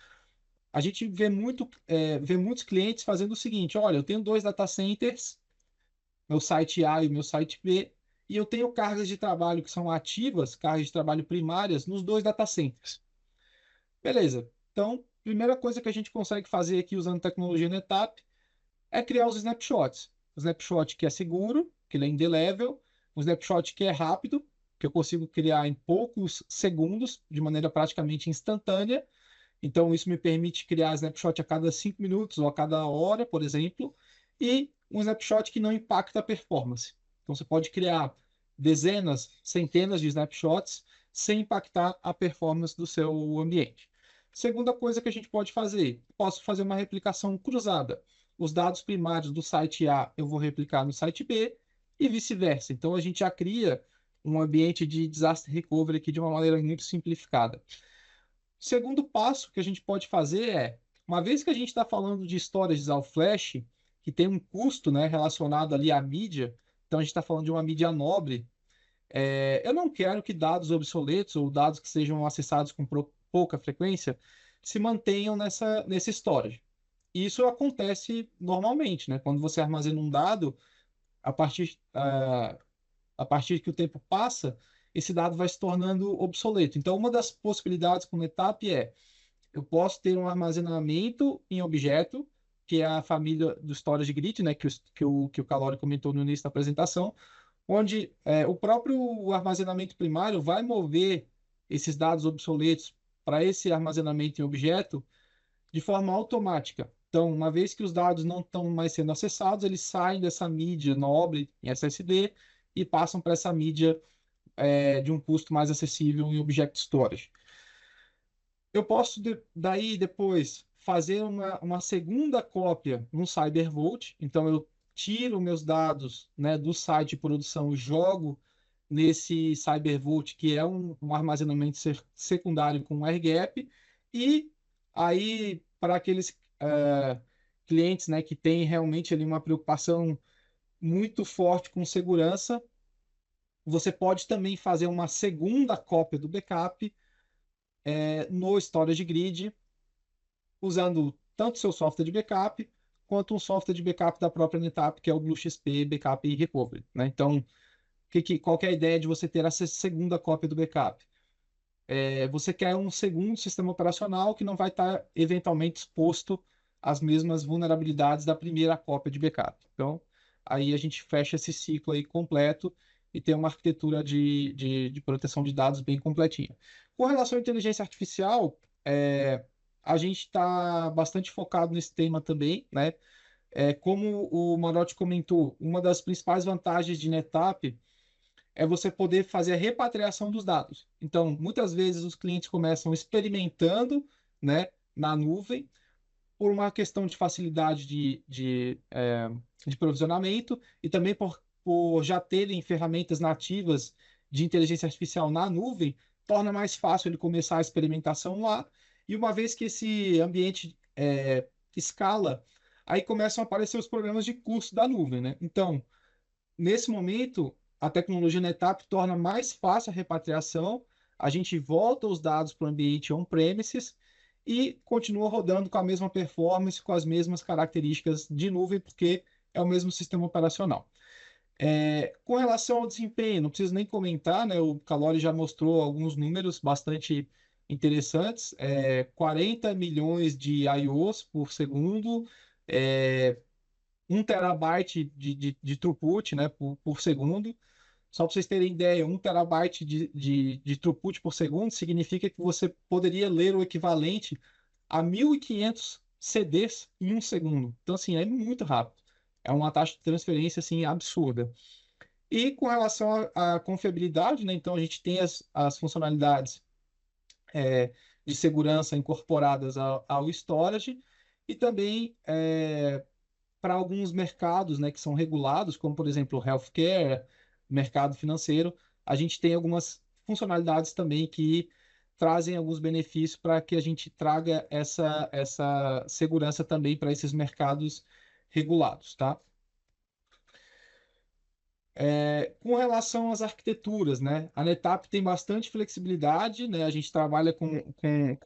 a gente vê muitos clientes fazendo o seguinte: olha, eu tenho dois data centers, meu site A e o meu site B, e eu tenho cargas de trabalho que são ativas, cargas de trabalho primárias, nos dois data centers. Beleza. Então, primeira coisa que a gente consegue fazer aqui usando tecnologia NetApp é criar os snapshots. O snapshot que é seguro, que ele é indelével, um snapshot que é rápido, que eu consigo criar em poucos segundos, de maneira praticamente instantânea. Então, isso me permite criar snapshot a cada 5 minutos ou a cada hora, por exemplo, e um snapshot que não impacta a performance. Então, você pode criar dezenas, centenas de snapshots sem impactar a performance do seu ambiente. Segunda coisa que a gente pode fazer, posso fazer uma replicação cruzada. Os dados primários do site A eu vou replicar no site B e vice-versa. Então, a gente já cria um ambiente de disaster recovery aqui de uma maneira muito simplificada. Segundo passo que a gente pode fazer é, uma vez que a gente está falando de storages ao flash, que tem um custo, né, relacionado ali à mídia, então a gente está falando de uma mídia nobre, eu não quero que dados obsoletos ou dados que sejam acessados com pouca frequência se mantenham nesse storage. Isso acontece normalmente, né? Quando você armazena um dado, a partir, a partir que o tempo passa, esse dado vai se tornando obsoleto. Então, uma das possibilidades com o NetApp é eu posso ter um armazenamento em objeto, que é a família do Storage Grid, né, que o Calori comentou no início da apresentação, onde o próprio armazenamento primário vai mover esses dados obsoletos para esse armazenamento em objeto de forma automática. Então, uma vez que os dados não estão mais sendo acessados, eles saem dessa mídia nobre em SSD e passam para essa mídia de um custo mais acessível em Object Storage. Eu posso daí depois fazer uma segunda cópia no CyberVault. Então, eu tiro meus dados, né, do site de produção e jogo nesse CyberVault, que é um armazenamento secundário com airgap. E aí, para aqueles clientes, né, que têm realmente ali uma preocupação muito forte com segurança, você pode também fazer uma segunda cópia do backup no Storage Grid, usando tanto seu software de backup quanto um software de backup da própria NetApp, que é o BlueXP Backup e Recovery, né? Então, qual que é a ideia de você ter essa segunda cópia do backup? Você quer um segundo sistema operacional que não vai estar eventualmente exposto às mesmas vulnerabilidades da primeira cópia de backup. Então, aí a gente fecha esse ciclo aí completo e tem uma arquitetura de proteção de dados bem completinha. Com relação à inteligência artificial, a gente está bastante focado nesse tema também, né? Como o Marotti comentou, uma das principais vantagens de NetApp é você poder fazer a repatriação dos dados. Então, muitas vezes os clientes começam experimentando, né, na nuvem, por uma questão de facilidade de provisionamento e também por já terem ferramentas nativas de inteligência artificial na nuvem, torna mais fácil ele começar a experimentação lá. E uma vez que esse ambiente escala, aí começam a aparecer os problemas de custo da nuvem, né? Então, nesse momento, a tecnologia NetApp torna mais fácil a repatriação, a gente volta os dados para o ambiente on-premises e continua rodando com a mesma performance, com as mesmas características de nuvem, porque é o mesmo sistema operacional. Com relação ao desempenho, não preciso nem comentar, né? O Calori já mostrou alguns números bastante interessantes, 40 milhões de I/Os por segundo, 1 terabyte de throughput, né, por segundo. Só para vocês terem ideia, 1 terabyte de throughput por segundo significa que você poderia ler o equivalente a 1.500 CDs em um segundo. Então, assim, é muito rápido. É uma taxa de transferência, assim, absurda. E com relação à confiabilidade, né, então a gente tem as funcionalidades de segurança incorporadas ao storage e também para alguns mercados, né, que são regulados, como por exemplo o healthcare, mercado financeiro, a gente tem algumas funcionalidades também que trazem alguns benefícios para que a gente traga essa segurança também para esses mercados regulados, tá? Com relação às arquiteturas, né? A NetApp tem bastante flexibilidade, né? A gente trabalha com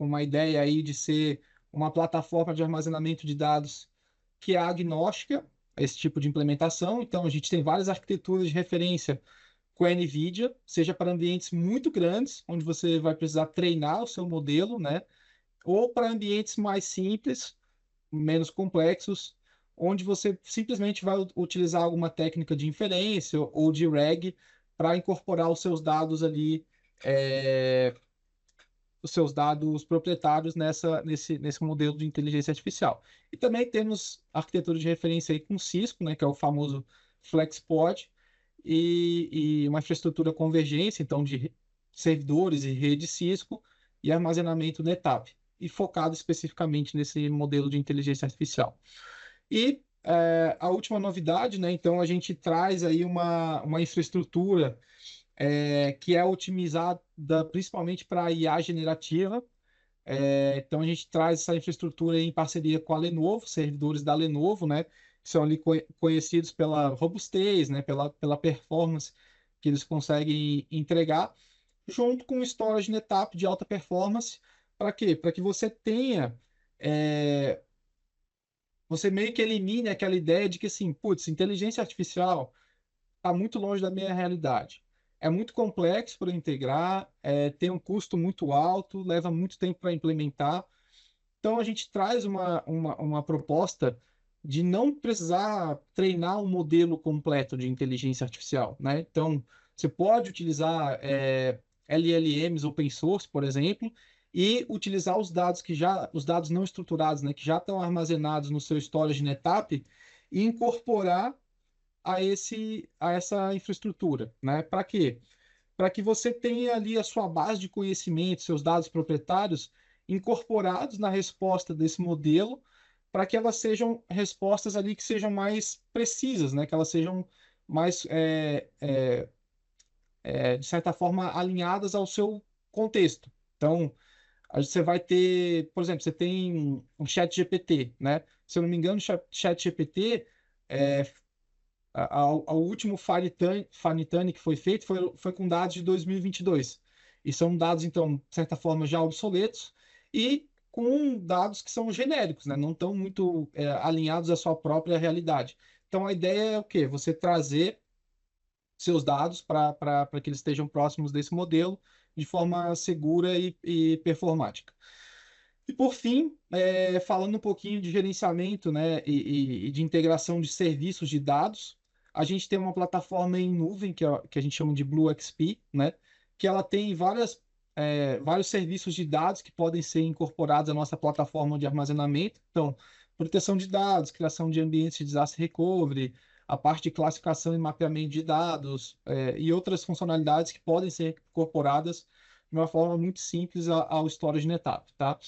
uma ideia aí de ser uma plataforma de armazenamento de dados que é agnóstica a esse tipo de implementação. Então, a gente tem várias arquiteturas de referência com a NVIDIA, seja para ambientes muito grandes, onde você vai precisar treinar o seu modelo, né? Ou para ambientes mais simples, menos complexos, onde você simplesmente vai utilizar alguma técnica de inferência ou de RAG para incorporar os seus dados ali, os seus dados proprietários nesse modelo de inteligência artificial. E também temos arquitetura de referência aí com Cisco, né, que é o famoso FlexPod, e uma infraestrutura convergência, então de servidores e rede Cisco e armazenamento NetApp, e focado especificamente nesse modelo de inteligência artificial. E a última novidade, né? Então a gente traz aí uma infraestrutura que é otimizada principalmente para IA generativa. Então a gente traz essa infraestrutura em parceria com a Lenovo, servidores da Lenovo, né? Que são ali conhecidos pela robustez, né? Pela performance que eles conseguem entregar, junto com o storage NetApp de alta performance. Para quê? Para que você tenha você meio que elimine aquela ideia de que, assim, putz, inteligência artificial está muito longe da minha realidade. É muito complexo para integrar, tem um custo muito alto, leva muito tempo para implementar. Então, a gente traz uma proposta de não precisar treinar um modelo completo de inteligência artificial, né? Então, você pode utilizar LLMs open source, por exemplo, e utilizar os dados não estruturados, né, que já estão armazenados no seu storage NetApp, e incorporar a essa infraestrutura, né? Para quê? Para que você tenha ali a sua base de conhecimento, seus dados proprietários incorporados na resposta desse modelo, para que elas sejam respostas ali que sejam mais precisas, né? Que elas sejam mais, de certa forma, alinhadas ao seu contexto. Então, você vai ter, por exemplo, você tem um chat GPT, né? Se eu não me engano, o chat GPT, o último Fanitani que foi feito foi com dados de 2022. E são dados, então, de certa forma, já obsoletos e com dados que são genéricos, né? Não estão muito alinhados à sua própria realidade. Então, a ideia é o quê? Você trazer seus dados para que eles estejam próximos desse modelo de forma segura e performática. E por fim, falando um pouquinho de gerenciamento, né, e de integração de serviços de dados, a gente tem uma plataforma em nuvem que a gente chama de BlueXP, né, que ela tem vários serviços de dados que podem ser incorporados à nossa plataforma de armazenamento. Então, proteção de dados, criação de ambientes de disaster recovery, a parte de classificação e mapeamento de dados, e outras funcionalidades que podem ser incorporadas de uma forma muito simples ao storage NetApp, tá?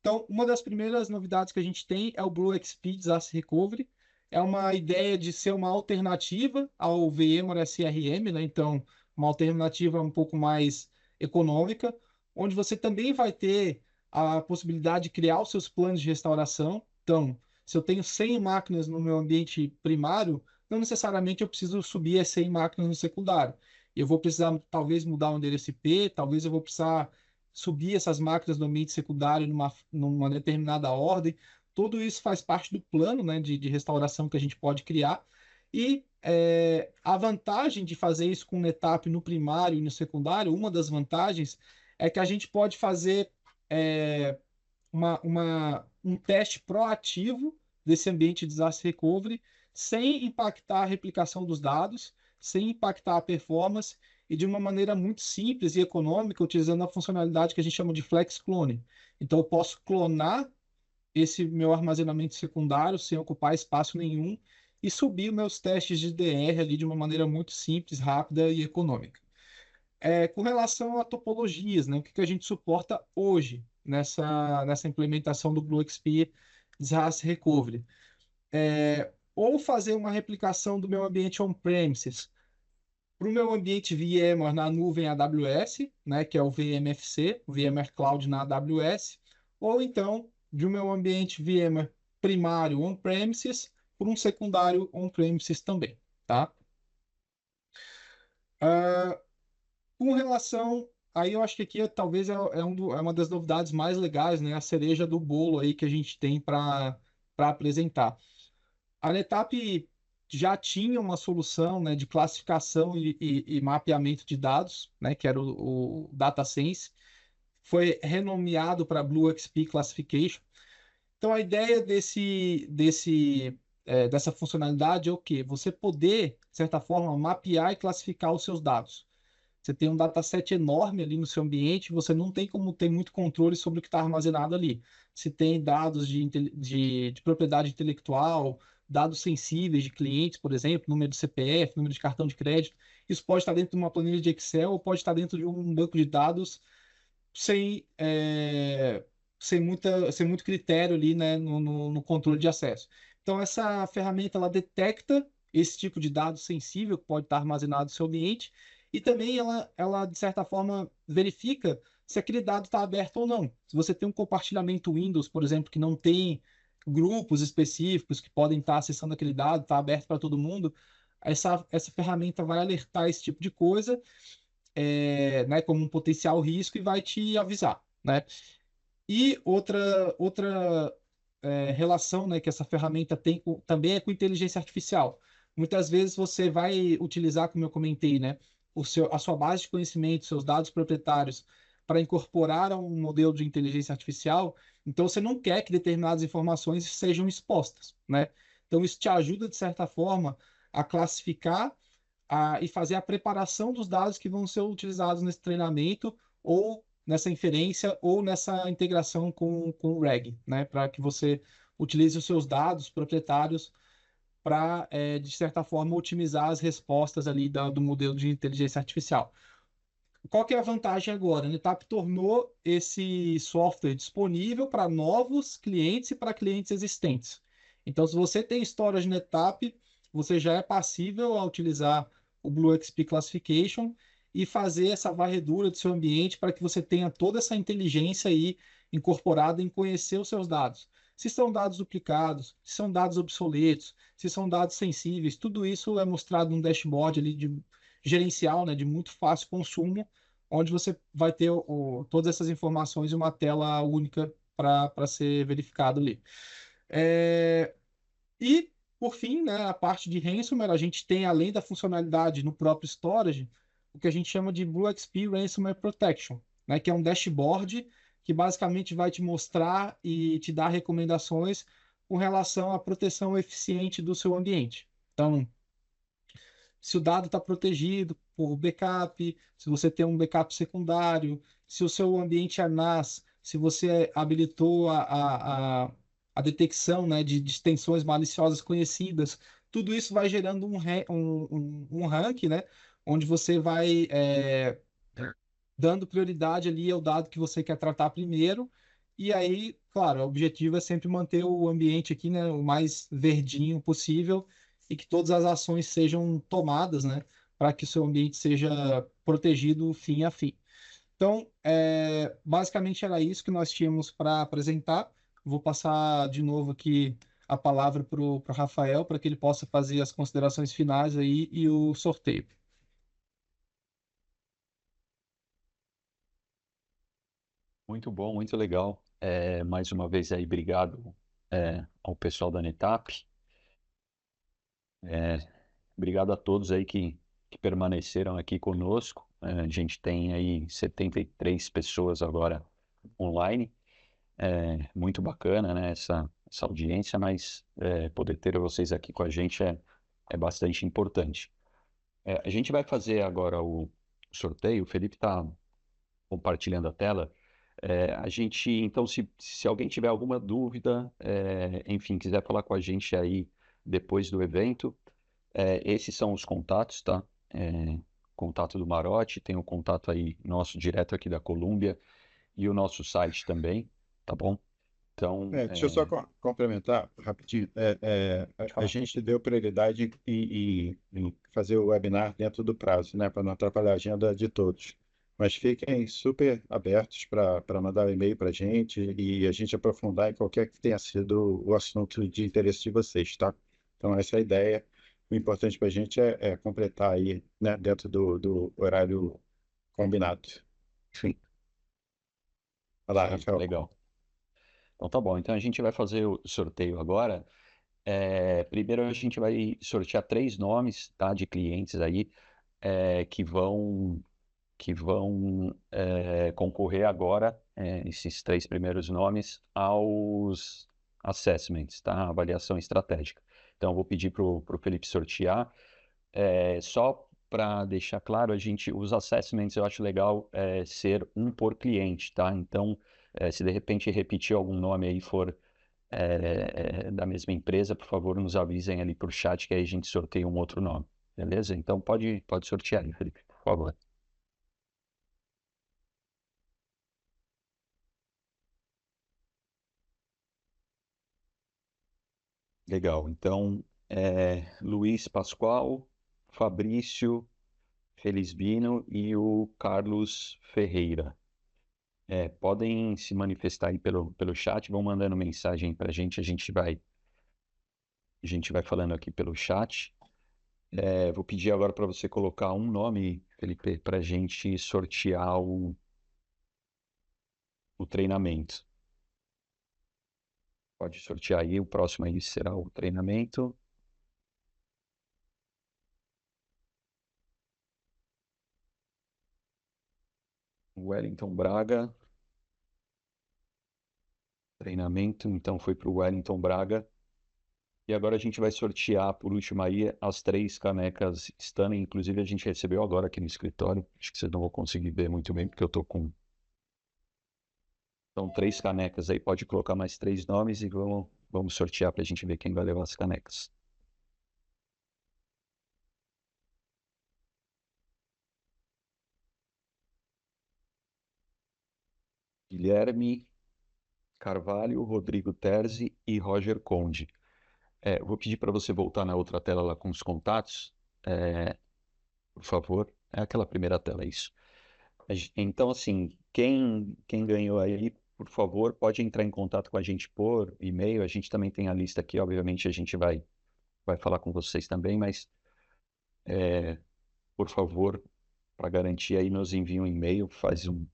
Então, uma das primeiras novidades que a gente tem é o BlueXP Disaster Recovery. É uma ideia de ser uma alternativa ao VMware SRM, né? Então, uma alternativa um pouco mais econômica, onde você também vai ter a possibilidade de criar os seus planos de restauração. Então, se eu tenho 100 máquinas no meu ambiente primário, não necessariamente eu preciso subir as 100 máquinas no secundário. Eu vou precisar, talvez, mudar o endereço IP, talvez eu vou precisar subir essas máquinas no ambiente secundário numa determinada ordem. Tudo isso faz parte do plano, né, de restauração que a gente pode criar. E a vantagem de fazer isso com o NetApp no primário e no secundário, uma das vantagens é que a gente pode fazer um teste proativo desse ambiente de disaster recovery sem impactar a replicação dos dados, sem impactar a performance e de uma maneira muito simples e econômica, utilizando a funcionalidade que a gente chama de Flex Clone. Então, eu posso clonar esse meu armazenamento secundário sem ocupar espaço nenhum e subir meus testes de DR ali de uma maneira muito simples, rápida e econômica. Com relação a topologias, né, o que a gente suporta hoje nessa implementação do BlueXP Disaster Recovery? Ou fazer uma replicação do meu ambiente on-premises para o meu ambiente VMware na nuvem AWS, né, que é o VMFC, o VMware Cloud na AWS, ou então de um meu ambiente VMware primário on-premises para um secundário on-premises também, tá? Com relação, aí eu acho que aqui talvez é uma das novidades mais legais, né, a cereja do bolo aí que a gente tem para apresentar. A NetApp já tinha uma solução, né, de classificação e mapeamento de dados, né, que era o DataSense, foi renomeado para BlueXP Classification. Então, a ideia dessa funcionalidade é o quê? Você poder, de certa forma, mapear e classificar os seus dados. Você tem um dataset enorme ali no seu ambiente, você não tem como ter muito controle sobre o que está armazenado ali. Se tem dados de propriedade intelectual, dados sensíveis de clientes, por exemplo, número de CPF, número de cartão de crédito. Isso pode estar dentro de uma planilha de Excel ou pode estar dentro de um banco de dados sem, sem muito critério ali, né, no controle de acesso. Então, essa ferramenta ela detecta esse tipo de dado sensível que pode estar armazenado no seu ambiente e também ela, de certa forma, verifica se aquele dado está aberto ou não. Se você tem um compartilhamento Windows, por exemplo, que não tem grupos específicos que podem estar acessando aquele dado, está aberto para todo mundo, essa ferramenta vai alertar esse tipo de coisa, né, como um potencial risco e vai te avisar, né? E outra relação, né, que essa ferramenta tem também é com inteligência artificial. Muitas vezes você vai utilizar, como eu comentei, né, a sua base de conhecimento, seus dados proprietários, para incorporar a um modelo de inteligência artificial. Então, você não quer que determinadas informações sejam expostas, né? Então, isso te ajuda, de certa forma, a classificar e fazer a preparação dos dados que vão ser utilizados nesse treinamento ou nessa inferência ou nessa integração com o RAG, né? Para que você utilize os seus dados proprietários para, de certa forma, otimizar as respostas ali do modelo de inteligência artificial. Qual que é a vantagem agora? A NetApp tornou esse software disponível para novos clientes e para clientes existentes. Então, se você tem história de NetApp, você já é passível a utilizar o BlueXP Classification e fazer essa varredura do seu ambiente para que você tenha toda essa inteligência aí incorporada em conhecer os seus dados. Se são dados duplicados, se são dados obsoletos, se são dados sensíveis, tudo isso é mostrado num dashboard ali de gerencial, né, de muito fácil consumo, onde você vai ter todas essas informações em uma tela única para ser verificado ali. E, por fim, né, a parte de ransomware, a gente tem, além da funcionalidade no próprio storage, o que a gente chama de BlueXP Ransomware Protection, né, que é um dashboard que basicamente vai te mostrar e te dar recomendações com relação à proteção eficiente do seu ambiente. Então, se o dado está protegido por backup, se você tem um backup secundário, se o seu ambiente é NAS, se você habilitou a detecção, né, de extensões maliciosas conhecidas, tudo isso vai gerando um rank, né, onde você vai dando prioridade ali ao dado que você quer tratar primeiro. E aí, claro, o objetivo é sempre manter o ambiente aqui, né, o mais verdinho possível e que todas as ações sejam tomadas, né, para que o seu ambiente seja protegido fim a fim. Então, basicamente era isso que nós tínhamos para apresentar. Vou passar de novo aqui a palavra para o Rafael, para que ele possa fazer as considerações finais aí e o sorteio. Muito bom, muito legal. Mais uma vez aí, obrigado ao pessoal da NetApp. Obrigado a todos aí que permaneceram aqui conosco. A gente tem aí 73 pessoas agora online. Muito bacana, né, essa audiência, mas poder ter vocês aqui com a gente é bastante importante. A gente vai fazer agora o sorteio. O Felipe está compartilhando a tela. A gente, então, se alguém tiver alguma dúvida, enfim, quiser falar com a gente aí depois do evento, esses são os contatos, tá? Contato do Marotti, tem o contato aí nosso direto aqui da Colômbia e o nosso site também, tá bom? Então, Deixa eu só complementar rapidinho. pode A falar. gente deu prioridade em fazer o webinar dentro do prazo, né, para não atrapalhar a agenda de todos. Mas fiquem super abertos para mandar um e-mail para a gente e a gente aprofundar em qualquer que tenha sido o assunto de interesse de vocês, tá? Então, essa é a ideia. O importante para a gente é completar aí, né, dentro do horário combinado. Sim. Vai lá, Isso aí, Rafael. legal. Então tá bom. Então a gente vai fazer o sorteio agora. Primeiro a gente vai sortear 3 nomes, tá, de clientes aí que vão concorrer agora, esses 3 primeiros nomes, aos assessments, tá? Avaliação estratégica. Então, eu vou pedir para o Felipe sortear. Só para deixar claro, os assessments eu acho legal ser um por cliente, tá? Então, se de repente repetir algum nome aí for da mesma empresa, por favor, nos avisem ali por chat que aí a gente sorteia um outro nome. Beleza? Então pode sortear aí, Felipe, por favor. Legal. Então, Luiz Pascoal, Fabrício Felisbino e o Carlos Ferreira. Podem se manifestar aí pelo chat, vão mandando mensagem para a gente vai falando aqui pelo chat. Vou pedir agora para você colocar um nome, Felipe, para a gente sortear o treinamento. Pode sortear aí, o próximo aí será o treinamento. Wellington Braga. Treinamento, então foi para o Wellington Braga. E agora a gente vai sortear, por último aí, as 3 canecas Stanley. Inclusive a gente recebeu agora aqui no escritório. Acho que vocês não vão conseguir ver muito bem, porque eu tô com... São 3 canecas aí, pode colocar mais 3 nomes e vamos sortear para a gente ver quem vai levar as canecas. Guilherme Carvalho, Rodrigo Terzi e Roger Conde. Eu vou pedir para você voltar na outra tela lá com os contatos, por favor. É aquela primeira tela, é isso. Então, assim, quem ganhou aí, por favor, pode entrar em contato com a gente por e-mail. A gente também tem a lista aqui, obviamente a gente vai falar com vocês também, mas, por favor, para garantir aí, nos envie um e-mail, faz um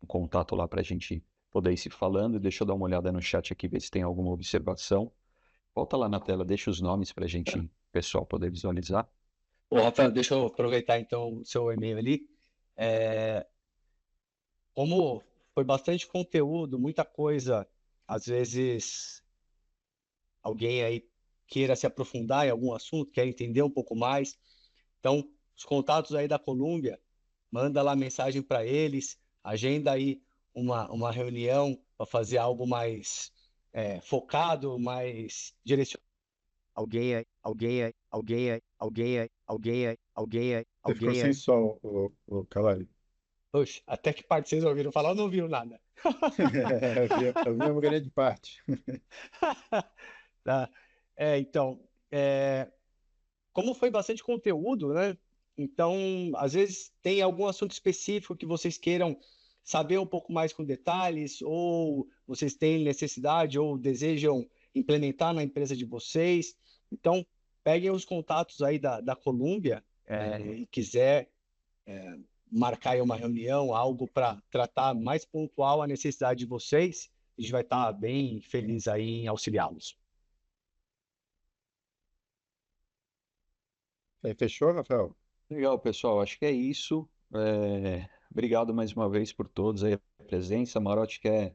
contato lá para a gente poder ir se falando. Deixa eu dar uma olhada no chat aqui, ver se tem alguma observação. Volta lá na tela, deixa os nomes para a gente, o pessoal, poder visualizar. Ô, Rafael, deixa eu aproveitar então o seu e-mail ali. Como foi bastante conteúdo, muita coisa, às vezes alguém aí queira se aprofundar em algum assunto, quer entender um pouco mais. Então, os contatos aí da Colômbia, manda lá mensagem para eles, agenda aí uma reunião para fazer algo mais focado, mais direcionado. Alguém aí, alguém aí, alguém aí, alguém aí, alguém aí, alguém aí, Você ficou alguém sem aí. som, o Calari. Oxe, até que parte vocês ouviram falar ou não ouviram nada? Eu vi uma grande parte. Tá. Então, como foi bastante conteúdo, né? Então, às vezes tem algum assunto específico que vocês queiram saber um pouco mais com detalhes, ou vocês têm necessidade ou desejam implementar na empresa de vocês. Então, peguem os contatos aí da Colômbia, e quiser marcar aí uma reunião, algo para tratar mais pontual a necessidade de vocês, a gente vai estar bem feliz aí em auxiliá-los. Aí, fechou, Rafael? Legal, pessoal. Acho que é isso. Obrigado mais uma vez por todos aí a presença. Marotti quer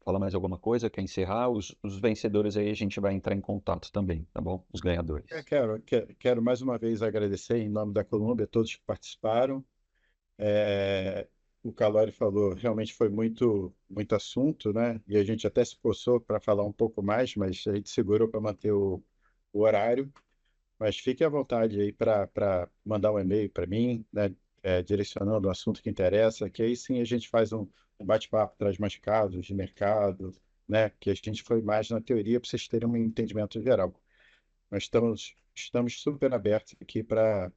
falar mais alguma coisa? Quer encerrar? Os vencedores aí a gente vai entrar em contato também, tá bom? Os ganhadores. Quero mais uma vez agradecer em nome da Colômbia a todos que participaram. O Calori falou, realmente foi muito assunto, né? E a gente até se esforçou para falar um pouco mais, mas a gente segurou para manter o horário. Mas fique à vontade aí para mandar um e-mail para mim, né? Direcionando o assunto que interessa, que aí sim a gente faz um bate-papo, traz mais casos de mercado, né? Que a gente foi mais na teoria para vocês terem um entendimento geral. Nós estamos super abertos aqui para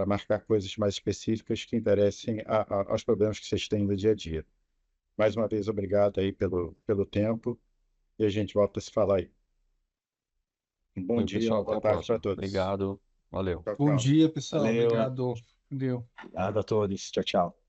marcar coisas mais específicas que interessem aos problemas que vocês têm no dia a dia. Mais uma vez, obrigado aí pelo tempo e a gente volta a se falar aí. Um bom dia, Pessoal, uma boa até a tarde para próxima. todos. Obrigado. Valeu. Tchau, Bom tchau. dia, pessoal. Valeu. Obrigado. Deu. Obrigado a todos. Tchau, tchau.